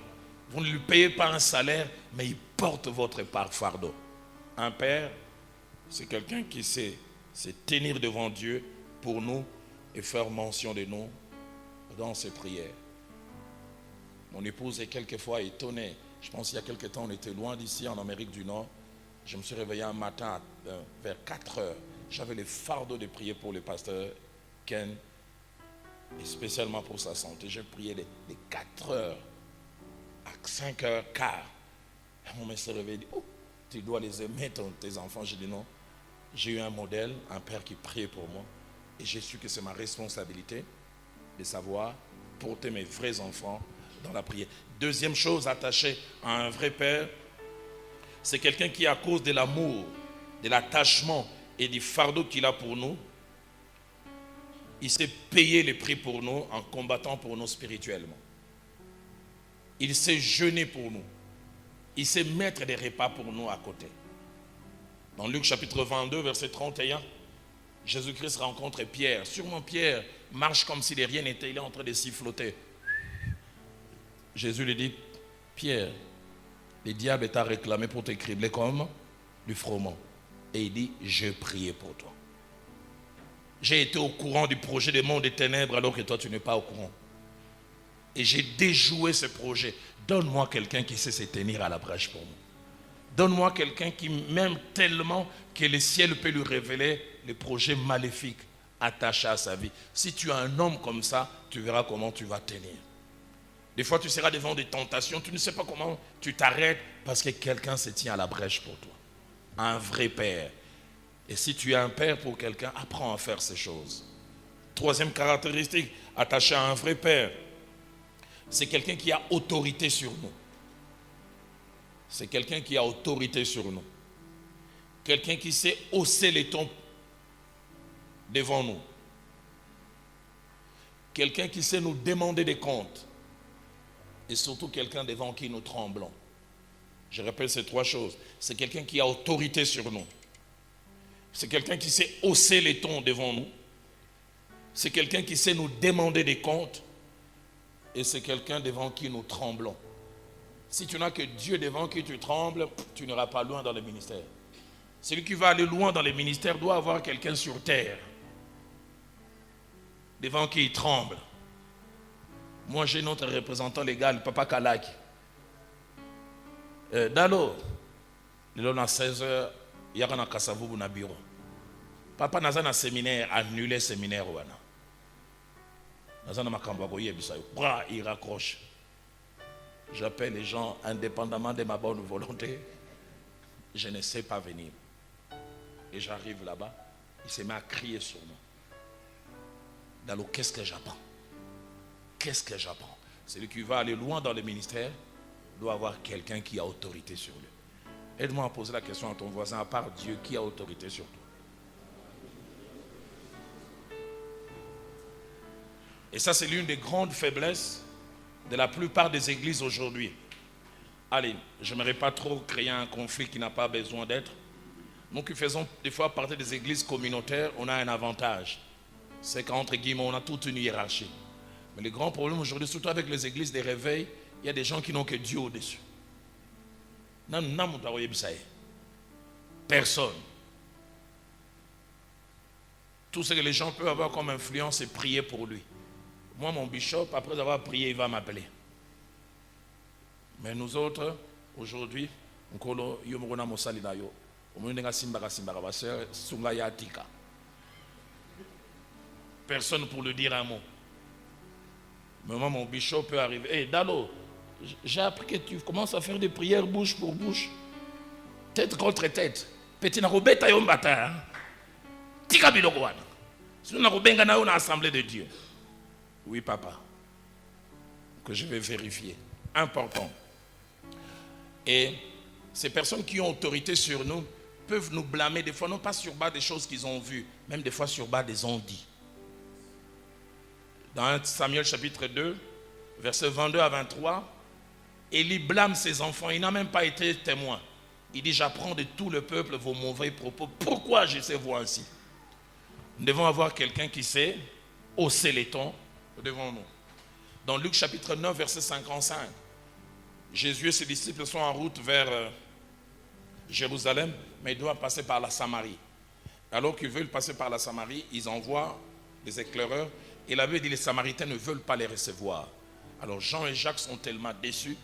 Speaker 2: Vous ne lui payez pas un salaire, mais il porte votre fardeau. Un père, c'est quelqu'un qui sait se tenir devant Dieu pour nous et faire mention de nous dans ses prières. Mon épouse est quelquefois étonnée. Je pense qu'il y a quelque temps, on était loin d'ici, en Amérique du Nord. Je me suis réveillé un matin vers 4 heures. J'avais le fardeau de prier pour le pasteur Ken, et spécialement pour sa santé. J'ai prié les 4 heures à 5h15. Mon mère s'est réveillé et dit, oh, tu dois les aimer, tes enfants. J'ai dit non. J'ai eu un modèle, un père qui priait pour moi. Et j'ai su que c'est ma responsabilité de savoir porter mes vrais enfants dans la prière. Deuxième chose attachée à un vrai père, c'est quelqu'un qui, à cause de l'amour, de l'attachement et du fardeau qu'il a pour nous, il sait payer les prix pour nous en combattant pour nous spirituellement. Il sait jeûner pour nous. Il sait mettre des repas pour nous à côté. Dans Luc chapitre 22, verset 31, Jésus-Christ rencontre Pierre. Sûrement Pierre marche comme si de rien n'était, il est en train de siffloter. Jésus lui dit, Pierre, le diable t'a réclamé pour te cribler comme du froment. Et il dit, je priais pour toi. J'ai été au courant du projet des mondes des ténèbres alors que toi tu n'es pas au courant. Et j'ai déjoué ce projet. Donne-moi quelqu'un qui sait se tenir à la brèche pour moi. Donne-moi quelqu'un qui m'aime tellement que le ciel peut lui révéler les projets maléfiques attachés à sa vie. Si tu as un homme comme ça, tu verras comment tu vas tenir. Des fois, tu seras devant des tentations, tu ne sais pas comment tu t'arrêtes parce que quelqu'un se tient à la brèche pour toi. Un vrai père. Et si tu es un père pour quelqu'un, apprends à faire ces choses. Troisième caractéristique attachée à un vrai père, c'est quelqu'un qui a autorité sur nous. C'est quelqu'un qui a autorité sur nous. Quelqu'un qui sait hausser les tons devant nous. Quelqu'un qui sait nous demander des comptes. Et surtout quelqu'un devant qui nous tremblons. Je répète ces trois choses. C'est quelqu'un qui a autorité sur nous. C'est quelqu'un qui sait hausser les tons devant nous. C'est quelqu'un qui sait nous demander des comptes. Et c'est quelqu'un devant qui nous tremblons. Si tu n'as que Dieu devant qui tu trembles, tu n'iras pas loin dans le ministère. Celui qui va aller loin dans le ministère doit avoir quelqu'un sur terre devant qui il tremble. Moi, j'ai notre représentant légal, Papa Kalaki. Dalo, il est à 16h, il y a un Kassavou dans le bureau. Papa n'a pas un séminaire, annulé le séminaire. Il raccroche. J'appelle les gens indépendamment de ma bonne volonté. Je ne sais pas venir. Et j'arrive là-bas, il se met à crier sur moi. Dalo, qu'est-ce que j'apprends? Qu'est-ce que j'apprends? Celui qui va aller loin dans le ministère doit avoir quelqu'un qui a autorité sur lui. Aide-moi à poser la question à ton voisin, à part Dieu, qui a autorité sur toi? Et ça, c'est l'une des grandes faiblesses de la plupart des églises aujourd'hui. Allez, je n'aimerais pas trop créer un conflit qui n'a pas besoin d'être. Nous qui faisons des fois partie des églises communautaires, on a un avantage. C'est qu'entre guillemets, on a toute une hiérarchie. Mais le grand problème aujourd'hui, surtout avec les églises des réveils, il y a des gens qui n'ont que Dieu au-dessus. Personne. Tout ce que les gens peuvent avoir comme influence, c'est prier pour lui. Moi, mon bishop, après avoir prié, il va m'appeler. Mais nous autres, aujourd'hui, personne pour lui dire un mot. Mais moi, mon bishop peut arriver. Hey, Dalo, j'ai appris que tu commences à faire des prières bouche pour bouche, tête contre tête. Petit na robeta yombata. Tika bilokwana. Si na robenga na une assemblée de Dieu. Oui, papa. Que je vais vérifier. Important. Et ces personnes qui ont autorité sur nous peuvent nous blâmer des fois, non pas sur bas des choses qu'ils ont vues, même des fois sur bas des ondits. Dans 1 Samuel chapitre 2, versets 22 à 23, Élie blâme ses enfants. Il n'a même pas été témoin.
Speaker 3: Il dit, j'apprends de tout le peuple vos mauvais propos. Pourquoi je sais vous ainsi? Nous devons avoir quelqu'un qui sait hausser les tons devant nous. Dans Luc chapitre 9, verset 55, Jésus et ses disciples sont en route vers Jérusalem, mais ils doivent passer par la Samarie. Alors qu'ils veulent passer par la Samarie, ils envoient des éclaireurs. Et la Bible dit, les Samaritains ne veulent pas les recevoir. Alors Jean et Jacques sont tellement déçus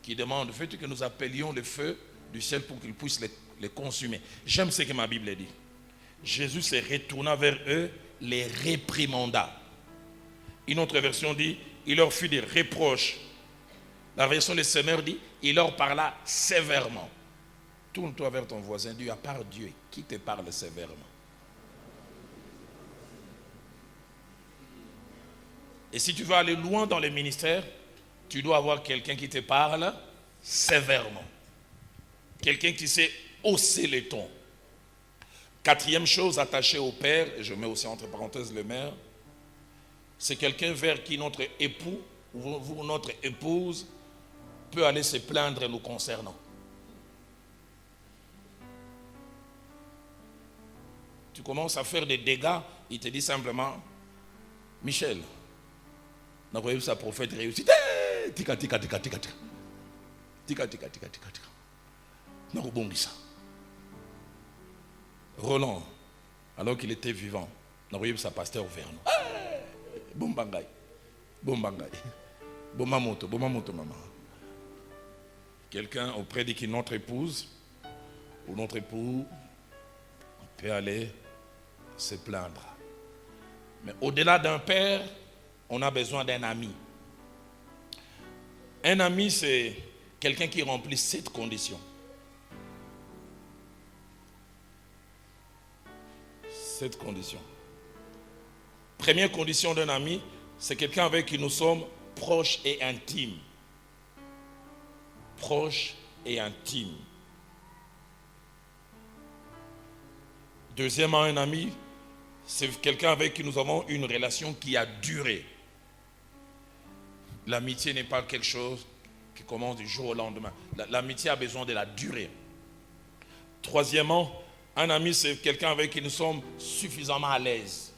Speaker 3: qu'ils demandent, veux-tu que nous appelions le feu du ciel pour qu'ils puissent les consumer? J'aime ce que ma Bible dit. Jésus se retourna vers eux, les réprimanda. Une autre version dit, il leur fit des reproches. La version des Semeurs dit, il leur parla sévèrement. Tourne-toi vers ton voisin, dis, à part Dieu, qui te parle sévèrement? Et si tu veux aller loin dans les ministères, tu dois avoir quelqu'un qui te parle sévèrement. Quelqu'un qui sait hausser les tons. Quatrième chose attachée au père, et je mets aussi entre parenthèses le maire, c'est quelqu'un vers qui notre époux ou notre épouse peut aller se plaindre nous concernant. Tu commences à faire des dégâts, il te dit simplement, Michel, n'a pas eu sa prophète réussite. Tika, tika, tika, tika, tika. Tika, tika, tika, tika, tika. N'a pas ça. Roland, alors qu'il était vivant, n'a pas eu sa pasteur Vernon. Bombangay. Bombangay. Bomamoto, bomamoto, maman. Quelqu'un auprès de qui notre épouse ou notre époux peut aller se plaindre. Mais au-delà d'un père, on a besoin d'un ami. Un ami, c'est quelqu'un qui remplit cette condition. Cette condition. Première condition d'un ami, c'est quelqu'un avec qui nous sommes proches et intimes. Proches et intimes. Deuxièmement, un ami, c'est quelqu'un avec qui nous avons une relation qui a duré. L'amitié n'est pas quelque chose qui commence du jour au lendemain. L'amitié a besoin de la durée. Troisièmement, un ami, c'est quelqu'un avec qui nous sommes suffisamment à l'aise.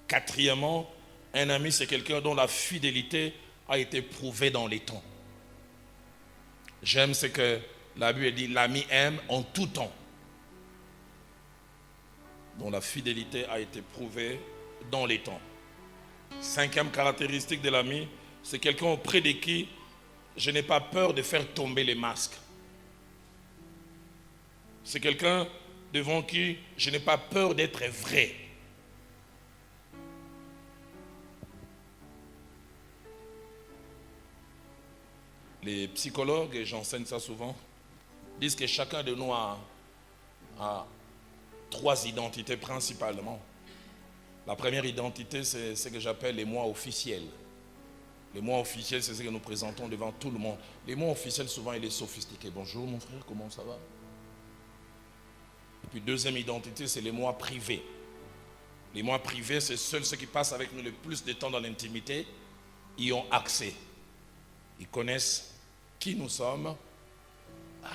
Speaker 3: Quatrièmement, un ami, c'est quelqu'un dont la fidélité a été prouvée dans les temps. J'aime ce que la Bible dit, l'ami aime en tout temps. Dont la fidélité a été prouvée dans les temps. Cinquième caractéristique de l'ami, c'est quelqu'un auprès de qui je n'ai pas peur de faire tomber les masques. C'est quelqu'un devant qui je n'ai pas peur d'être vrai. Les psychologues, et j'enseigne ça souvent, disent que chacun de nous a 3 identités principalement. La première identité, c'est ce que j'appelle les moi officiels. Les moi officiels, c'est ce que nous présentons devant tout le monde. Les moi officiels, souvent, il est sophistiqué. Bonjour mon frère, comment ça va? Et puis deuxième identité, c'est les moi privés. Les moi privés, c'est seuls ceux qui passent avec nous le plus de temps dans l'intimité. Ils ont accès. Ils connaissent qui nous sommes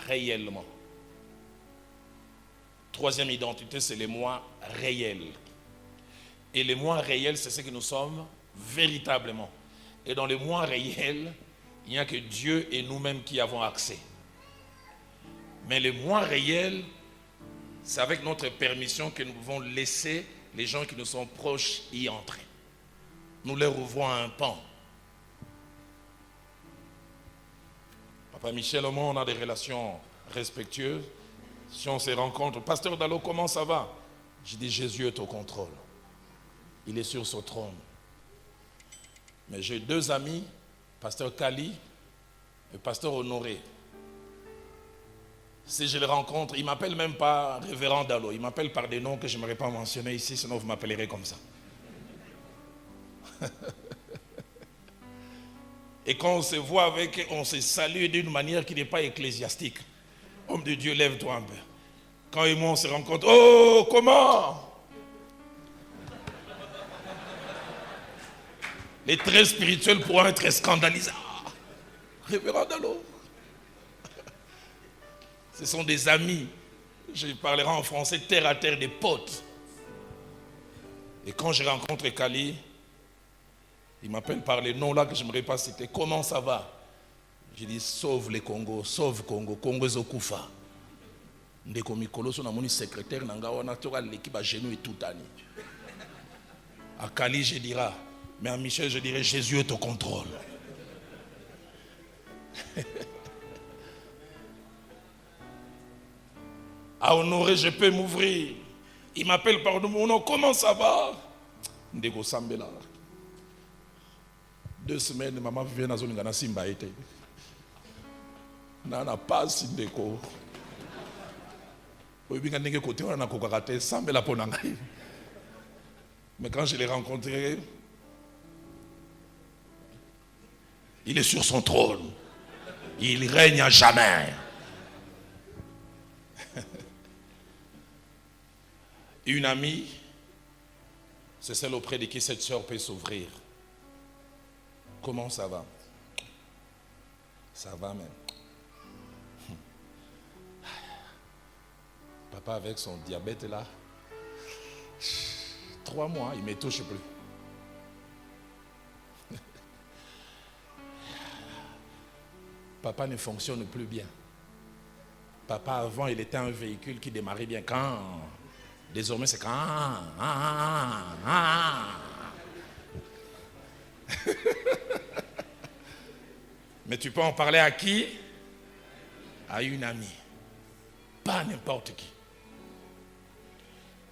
Speaker 3: réellement. Troisième identité, c'est les moi réels. Et les moi réels, c'est ce que nous sommes véritablement. Et dans les moi réels, il n'y a que Dieu et nous-mêmes qui avons accès. Mais les moi réels, c'est avec notre permission que nous pouvons laisser les gens qui nous sont proches y entrer. Nous leur ouvrons un pan. Papa Michel, au moins on a des relations respectueuses. Si on se rencontre, Pasteur Dalo, comment ça va? Je dis, Jésus est au contrôle. Il est sur son trône. Mais j'ai 2 amis, Pasteur Kali et Pasteur Honoré. Si je les rencontre, ils ne m'appellent même pas Révérend Dalo. Ils m'appellent par des noms que je n'aimerais pas mentionner ici, sinon vous m'appellerez comme ça. Et quand on se voit avec eux, on se salue d'une manière qui n'est pas ecclésiastique. Homme de Dieu, lève-toi un peu. Quand et moi on se rencontre, oh, comment? Les très spirituels pourront être scandalisés. Révérend Dalo. Ce sont des amis. Je parlerai en français terre à terre, des potes. Et quand je rencontre Kali, il m'appelle par les noms là que je n'aimerais pas citer. Comment ça va? Je dis sauve les Congo, sauve Congo, Congo Zokufa. Ndeko Mikolo son amoni secrétaire nanga wana toka l'équipe à genoux et tout ani. À Kali je dirai, mais à Michel je dirais Jésus est au contrôle. À Honoré, je peux m'ouvrir. Il m'appelle par mon nom. Comment ça va? Ndeko Sambela. 2 semaines, maman vient dans une gana simba été. Nana pas Ndeko. Mais quand je l'ai rencontré, il est sur son trône. Il règne à jamais. Une amie, c'est celle auprès de qui cette soeur peut s'ouvrir. Comment ça va? Ça va même. Papa avec son diabète là, 3 mois, il ne me touche plus. Papa ne fonctionne plus bien. Papa avant, il était un véhicule qui démarrait bien quand. Désormais, c'est quand. Mais tu peux en parler à qui? À une amie. Pas n'importe qui.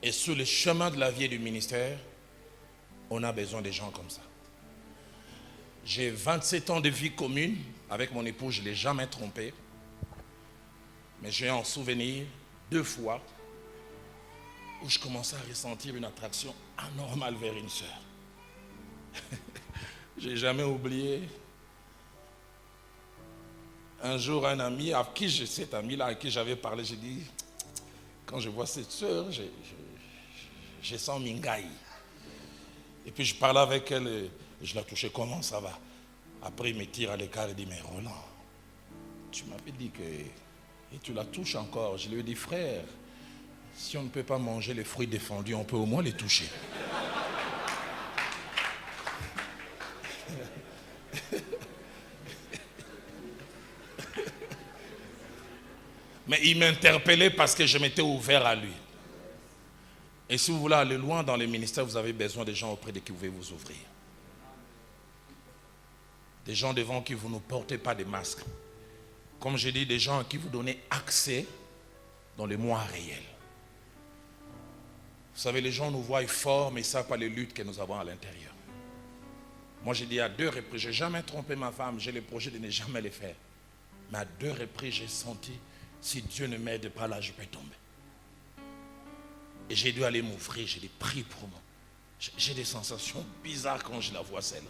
Speaker 3: Et sur le chemin de la vie et du ministère, on a besoin de gens comme ça. J'ai 27 ans de vie commune. Avec mon épouse, je ne l'ai jamais trompé. Mais j'ai en souvenir 2 fois où je commençais à ressentir une attraction anormale vers une sœur. Je n'ai jamais oublié. Un jour, un ami, cet ami-là à qui j'avais parlé, j'ai dit, quand je vois cette sœur, je sens Mingaï. Et puis je parlais avec elle, et je la touchais, comment ça va? Après il me tire à l'écart et dit, mais Roland, tu m'avais dit que... Et tu la touches encore. Je lui ai dit, frère, si on ne peut pas manger les fruits défendus, on peut au moins les toucher. Mais il m'interpellait parce que je m'étais ouvert à lui. Et si vous voulez aller loin dans le ministère, vous avez besoin de gens auprès de qui vous pouvez vous ouvrir. Des gens devant qui vous ne portez pas de masque. Comme j'ai dit, des gens à qui vous donnez accès dans le moi réel. Vous savez, les gens nous voient forts, mais ils ne savent pas les luttes que nous avons à l'intérieur. Moi, j'ai dit à 2 reprises, je n'ai jamais trompé ma femme, j'ai le projet de ne jamais le faire. Mais à 2 reprises, j'ai senti, si Dieu ne m'aide pas là, je peux tomber. Et j'ai dû aller m'ouvrir, j'ai dit, prie pour moi. J'ai des sensations bizarres quand je la vois celle-là.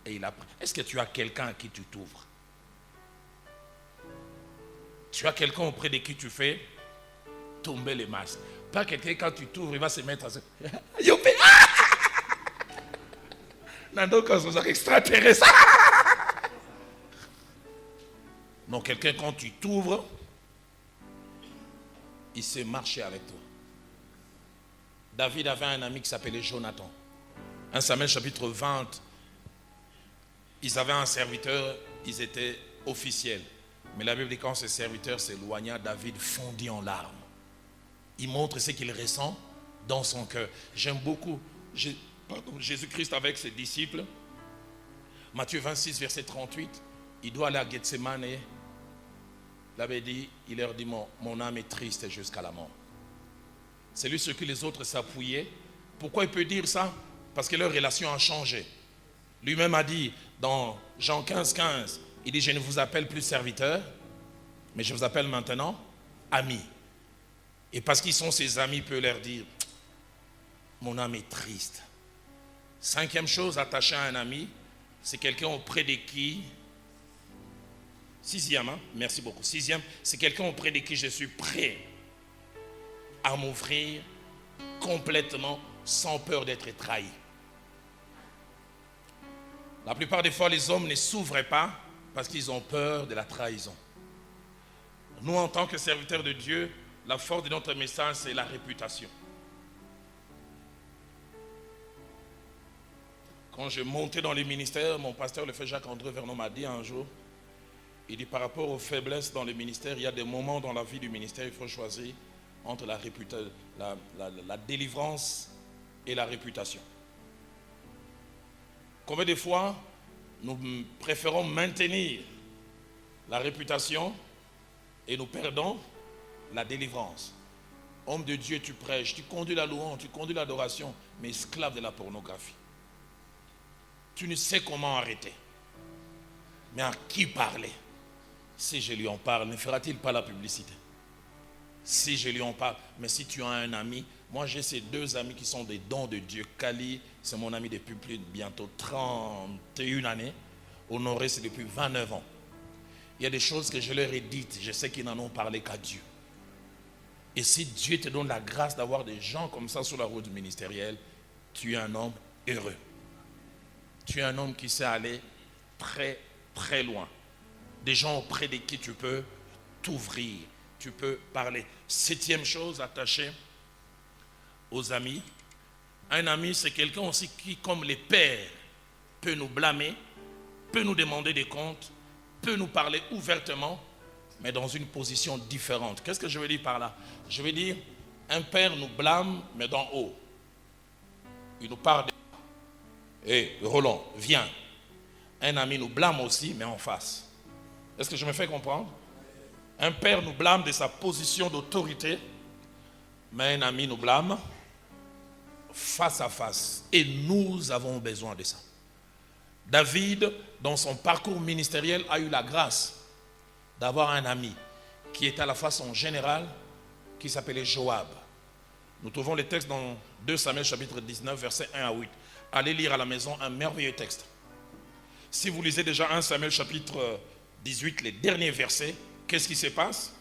Speaker 3: Et il a pris. Est-ce que tu as quelqu'un à qui tu t'ouvres? Tu as quelqu'un auprès de qui tu fais tomber les masques. Pas quelqu'un, quand tu t'ouvres, il va se mettre à se... Yopé! Nando, quand vous êtes extraterrestre. Non, quelqu'un, quand tu t'ouvres, il sait marcher avec toi. David avait un ami qui s'appelait Jonathan. 1 Samuel chapitre 20, ils avaient un serviteur, ils étaient officiels. Mais la Bible dit quand ce serviteur s'éloigna, David fondit en larmes. Il montre ce qu'il ressent dans son cœur. J'aime beaucoup Jésus-Christ avec ses disciples. Matthieu 26, verset 38. Il doit aller à Gethsemane. Il avait dit, il leur dit, mon âme est triste jusqu'à la mort. C'est lui sur qui les autres s'appuyaient. Pourquoi il peut dire ça? Parce que leur relation a changé. Lui-même a dit dans Jean 15, 15, il dit, je ne vous appelle plus serviteur, mais je vous appelle maintenant ami. Et parce qu'ils sont ses amis, il peut leur dire, mon âme est triste. 5e chose attachée à un ami, c'est quelqu'un auprès de qui, 6e, hein? Merci beaucoup. 6e, c'est quelqu'un auprès de qui je suis prêt à m'ouvrir complètement sans peur d'être trahi. La plupart des fois, les hommes ne s'ouvrent pas Parce qu'ils ont peur de la trahison. Nous, en tant que serviteurs de Dieu, la force de notre message, c'est la réputation. Quand je montais dans les ministères, mon pasteur, le frère Jacques-André Vernon, m'a dit un jour, il dit par rapport aux faiblesses dans le ministère, il y a des moments dans la vie du ministère, il faut choisir entre la délivrance et la réputation. Combien de fois nous préférons maintenir la réputation et nous perdons la délivrance. Homme de Dieu, tu prêches, tu conduis la louange, tu conduis l'adoration, mais esclave de la pornographie. Tu ne sais comment arrêter. Mais à qui parler? Si je lui en parle, ne fera-t-il pas la publicité? Si je lui en parle, mais si tu as un ami, moi j'ai ces deux amis qui sont des dons de Dieu. Kali, c'est mon ami depuis bientôt 31 années. Honoré, c'est depuis 29 ans. Il y a des choses que je leur ai dites, je sais qu'ils n'en ont parlé qu'à Dieu. Et si Dieu te donne la grâce d'avoir des gens comme ça sur la route ministérielle, tu es un homme heureux. Tu es un homme qui sait aller très, très loin. Des gens auprès de qui tu peux t'ouvrir, tu peux parler. 7e chose attachée aux amis. Un ami, c'est quelqu'un aussi qui, comme les pères, peut nous blâmer, peut nous demander des comptes, peut nous parler ouvertement, mais dans une position différente. Qu'est-ce que je veux dire par là? Je veux dire, un père nous blâme, mais d'en haut. Il nous parle de... Hé, Roland, viens. Un ami nous blâme aussi, mais en face. Est-ce que je me fais comprendre? Un père nous blâme de sa position d'autorité, mais un ami nous blâme face à face. Et nous avons besoin de ça. David, dans son parcours ministériel, a eu la grâce d'avoir un ami qui était à la fois son général, qui s'appelait Joab. Nous trouvons les textes dans 2 Samuel chapitre 19, versets 1 à 8. Allez lire à la maison un merveilleux texte. Si vous lisez déjà 1 Samuel chapitre 18, les derniers versets, qu'est-ce qui se passe?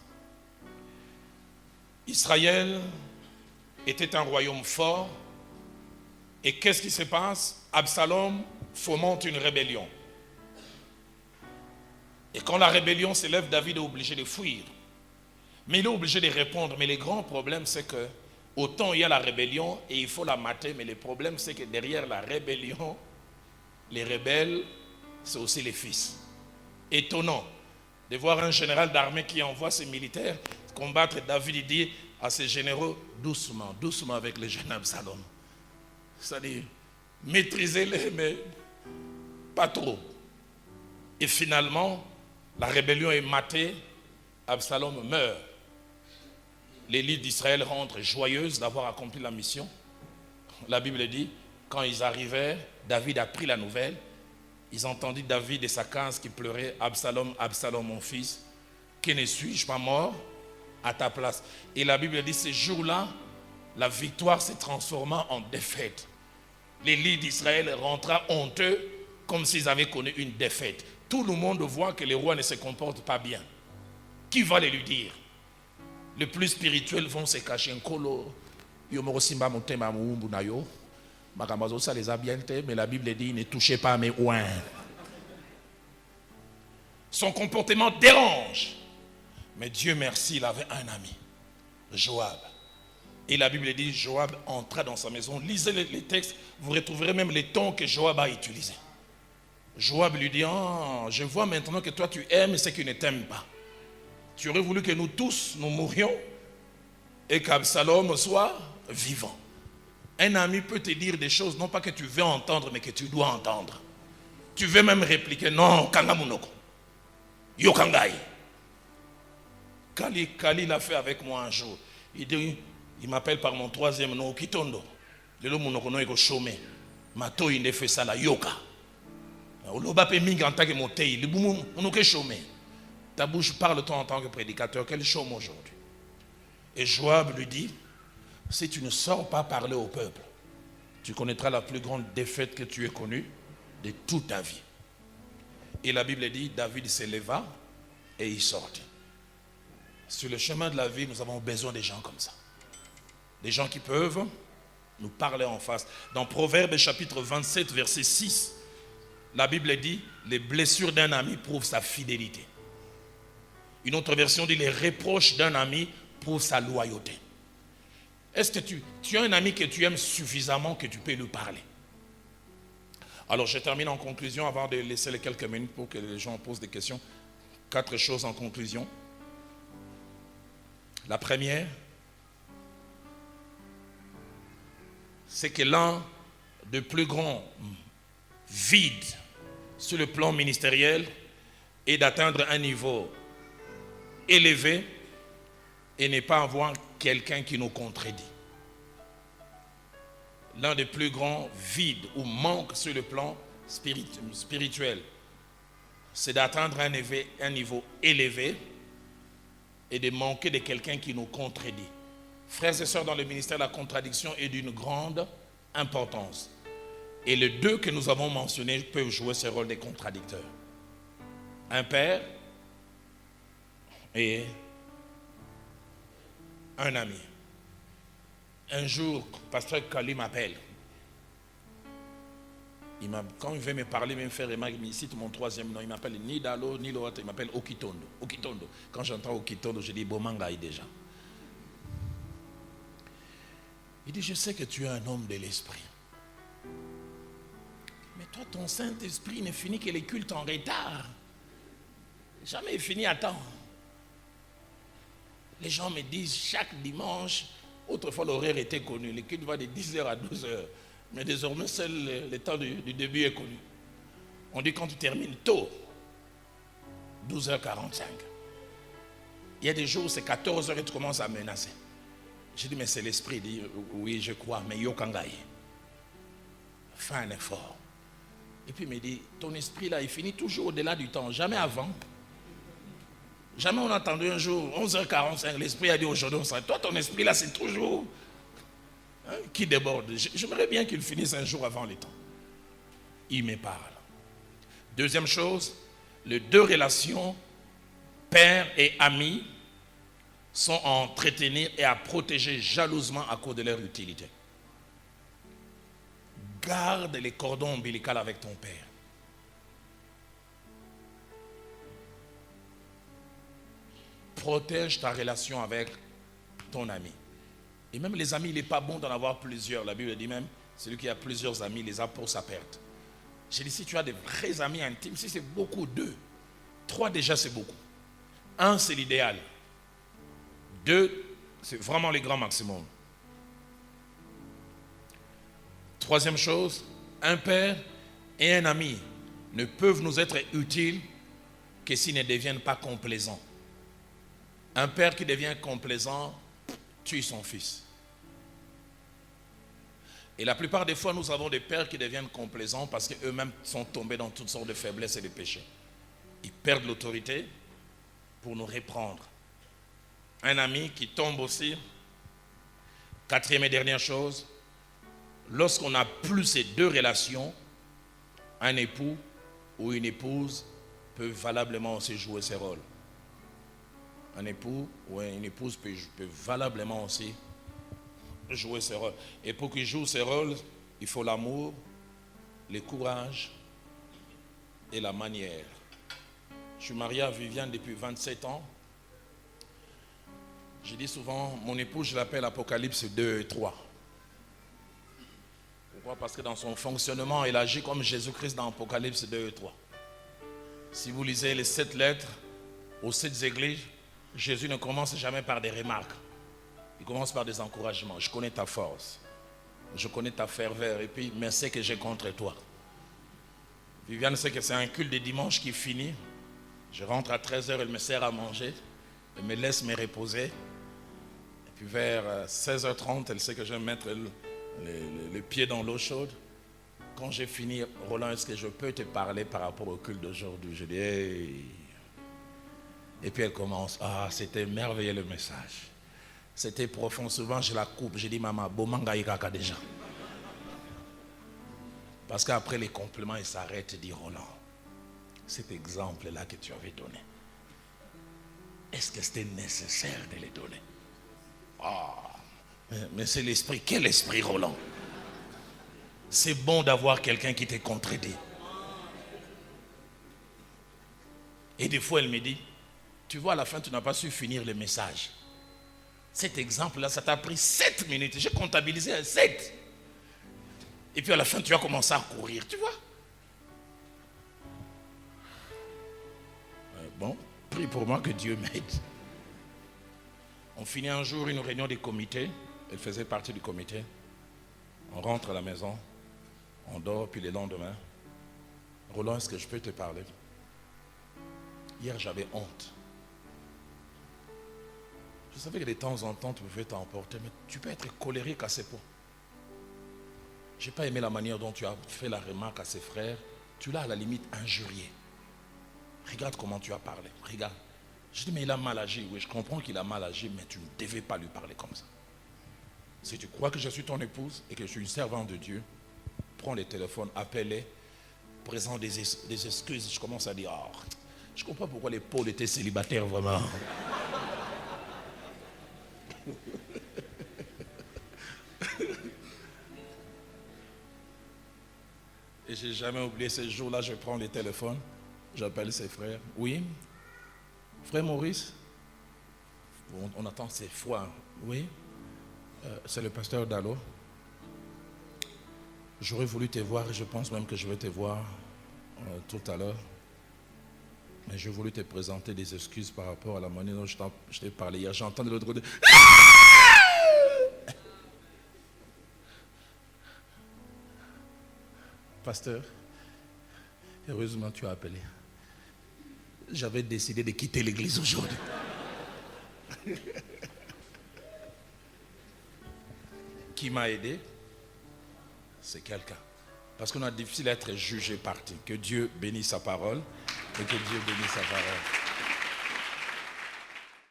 Speaker 3: Israël était un royaume fort. Et qu'est-ce qui se passe? Absalom fomente une rébellion. Et quand la rébellion s'élève, David est obligé de fuir. Mais il est obligé de répondre. Mais le grand problème, c'est que autant il y a la rébellion et il faut la mater, mais le problème, c'est que derrière la rébellion, les rebelles, c'est aussi les fils. Étonnant de voir un général d'armée qui envoie ses militaires combattre. David, il dit à ses généraux, doucement, doucement avec le jeune Absalom. C'est-à-dire, maîtrisez-les, mais pas trop. Et finalement, la rébellion est matée, Absalom meurt. L'élite d'Israël rentre joyeuse d'avoir accompli la mission. La Bible dit, quand ils arrivaient, David a pris la nouvelle. Ils entendirent David et sa case qui pleurait, Absalom, Absalom, mon fils, que ne suis-je pas mort à ta place? Et la Bible dit, ce jour-là, la victoire s'est transformée en défaite. L'élite d'Israël rentra honteux, comme s'ils avaient connu une défaite. Tout le monde voit que les rois ne se comportent pas bien. Qui va les lui dire? Les plus spirituels vont se cacher. Ça les a bien fait, mais la Bible dit, ne touchez pas à mes oins. Son comportement dérange. Mais Dieu merci, il avait un ami, Joab. Et la Bible dit, Joab entra dans sa maison. Lisez les textes, vous retrouverez même les tons que Joab a utilisés. Joab lui dit, je vois maintenant que toi tu aimes ce qui ne t'aime pas. Tu aurais voulu que nous tous, nous mourions et qu'Absalom soit vivant. Un ami peut te dire des choses, non pas que tu veux entendre, mais que tu dois entendre. Tu veux même répliquer, non, Kangamunoko, Yokangai. Kali l'a fait avec moi un jour. Il m'appelle par mon 3e nom, Kitondo. Le nom Munoko no eko chômé. Mato il ne fait ça la Yoka. Olobape mingi en tant que motei, le boumou Munoko chômé. Ta bouche parle toi en tant que prédicateur, quel chôme aujourd'hui? Et Joab lui dit, si tu ne sors pas parler au peuple, tu connaîtras la plus grande défaite que tu aies connue de toute ta vie. Et la Bible dit, David se leva et il sortit. Sur le chemin de la vie, nous avons besoin des gens comme ça. Des gens qui peuvent nous parler en face. Dans Proverbes chapitre 27, verset 6, la Bible dit, les blessures d'un ami prouvent sa fidélité. Une autre version dit, les reproches d'un ami prouvent sa loyauté. Est-ce que tu as un ami que tu aimes suffisamment que tu peux lui parler? Alors je termine en conclusion avant de laisser les quelques minutes pour que les gens posent des questions. 4 choses en conclusion. La première, c'est que l'un des plus grands vides sur le plan ministériel est d'atteindre un niveau élevé et ne pas avoir quelqu'un qui nous contredit. L'un des plus grands vides ou manques sur le plan spirituel, c'est d'atteindre un niveau élevé et de manquer de quelqu'un qui nous contredit. Frères et sœurs, dans le ministère, la contradiction est d'une grande importance. Et les deux que nous avons mentionnés peuvent jouer ce rôle de contradicteurs. Un père et un ami. Un jour, pasteur Kali m'appelle. Quand il veut me parler, il me fait remarquer, il cite mon 3e nom, il m'appelle ni Dalo, ni l'autre, il m'appelle Okitondo. Okitondo. Quand j'entends Okitondo, je dis Bomangaï déjà. Il dit, je sais que tu es un homme de l'esprit. Mais toi, ton Saint-Esprit ne finit que les cultes en retard. Jamais il finit à temps. Les gens me disent chaque dimanche, autrefois l'horaire était connu, les cultes vont de 10h à 12h. Mais désormais, seul le temps du début est connu. On dit quand tu termines tôt, 12h45. Il y a des jours où c'est 14h et tu commences à menacer. J'ai dit, mais c'est l'esprit. Il dit, oui, je crois, mais yokangaï. Fais un effort. Et puis il me dit, ton esprit là, il finit toujours au-delà du temps, jamais avant. Jamais on a entendu un jour, 11h45, l'esprit a dit aujourd'hui, on sera. Toi, ton esprit là, c'est toujours qui déborde. J'aimerais bien qu'il finisse un jour avant le temps. Il me parle. Deuxième chose, les deux relations, père et ami, sont à entretenir et à protéger jalousement à cause de leur utilité. Garde les cordons ombilicaux avec ton père. Protège ta relation avec ton ami. Et même les amis, il n'est pas bon d'en avoir plusieurs. La Bible dit même, celui qui a plusieurs amis les a pour sa perte. J'ai dit, si tu as des vrais amis intimes, si c'est beaucoup, 2, 3 déjà c'est beaucoup. 1 c'est l'idéal. 2, c'est vraiment le grand maximum. Troisième chose, un père et un ami ne peuvent nous être utiles que s'ils ne deviennent pas complaisants. Un père qui devient complaisant tue son fils. Et la plupart des fois, nous avons des pères qui deviennent complaisants parce qu'eux-mêmes sont tombés dans toutes sortes de faiblesses et de péchés. Ils perdent l'autorité pour nous reprendre. Un ami qui tombe aussi. 4e et dernière chose, lorsqu'on n'a plus ces deux relations, un époux ou une épouse peut valablement aussi jouer ses rôles. Un époux ou une épouse peut valablement aussi jouer ses rôles. Et pour qu'il joue ses rôles, il faut l'amour, le courage et la manière. Je suis marié à Viviane depuis 27 ans. Je dis souvent, mon épouse, je l'appelle Apocalypse 2 et 3. Pourquoi? Parce que dans son fonctionnement, elle agit comme Jésus-Christ dans Apocalypse 2 et 3. Si vous lisez les 7 lettres aux 7 églises, Jésus ne commence jamais par des remarques. Il commence par des encouragements. Je connais ta force. Je connais ta ferveur. Et puis, mais c'est que j'ai contre toi. Viviane sait que c'est un culte de dimanche qui finit. Je rentre à 13h, elle me sert à manger. Elle me laisse me reposer. Et puis vers 16h30, elle sait que je vais mettre le pied dans l'eau chaude. Quand j'ai fini, Roland, est-ce que je peux te parler par rapport au culte d'aujourd'hui? Je dis, hey. Et puis elle commence, c'était merveilleux le message. C'était profond. Souvent, je la coupe. Je dis, maman, Bomanga Ikaka déjà. Parce qu'après les compliments, il s'arrête et dit, Roland, cet exemple-là que tu avais donné, est-ce que c'était nécessaire de le donner? Mais c'est l'esprit. Quel esprit, Roland? C'est bon d'avoir quelqu'un qui te contredit. Et des fois, elle me dit, tu vois, à la fin, tu n'as pas su finir le message. Cet exemple-là, ça t'a pris 7 minutes. J'ai comptabilisé à 7. Et puis à la fin, tu as commencé à courir, tu vois. Bon, prie pour moi que Dieu m'aide. On finit un jour une réunion des comités. Elle faisait partie du comité. On rentre à la maison. On dort, puis le lendemain. Roland, est-ce que je peux te parler? Hier, j'avais honte. Je savais que de temps en temps, tu pouvais t'emporter, mais tu peux être colérique à ces points. Je n'ai pas aimé la manière dont tu as fait la remarque à ses frères. Tu l'as à la limite injurié. Regarde comment tu as parlé. Regarde. Je dis, mais il a mal agi. Oui, je comprends qu'il a mal agi, mais tu ne devais pas lui parler comme ça. Si tu crois que je suis ton épouse et que je suis une servante de Dieu, prends les téléphones, appelle-les, présente des excuses. Je commence à dire, oh, je ne comprends pas pourquoi les Paul étaient célibataires vraiment. Et je n'ai jamais oublié ce jour-là, je prends les téléphones, j'appelle ses frères. Oui, frère Maurice, on attend ses fois. Oui, c'est le pasteur Dalo. J'aurais voulu te voir et je pense même que je vais te voir tout à l'heure. Mais j'ai voulu te présenter des excuses par rapport à la manière dont je t'ai parlé hier. J'entends de l'autre côté. Pasteur, heureusement tu as appelé. J'avais décidé de quitter l'église aujourd'hui. Qui m'a aidé? C'est quelqu'un. Parce qu'on a difficile à être jugé parti. Que Dieu bénisse sa parole et que Dieu bénisse sa parole.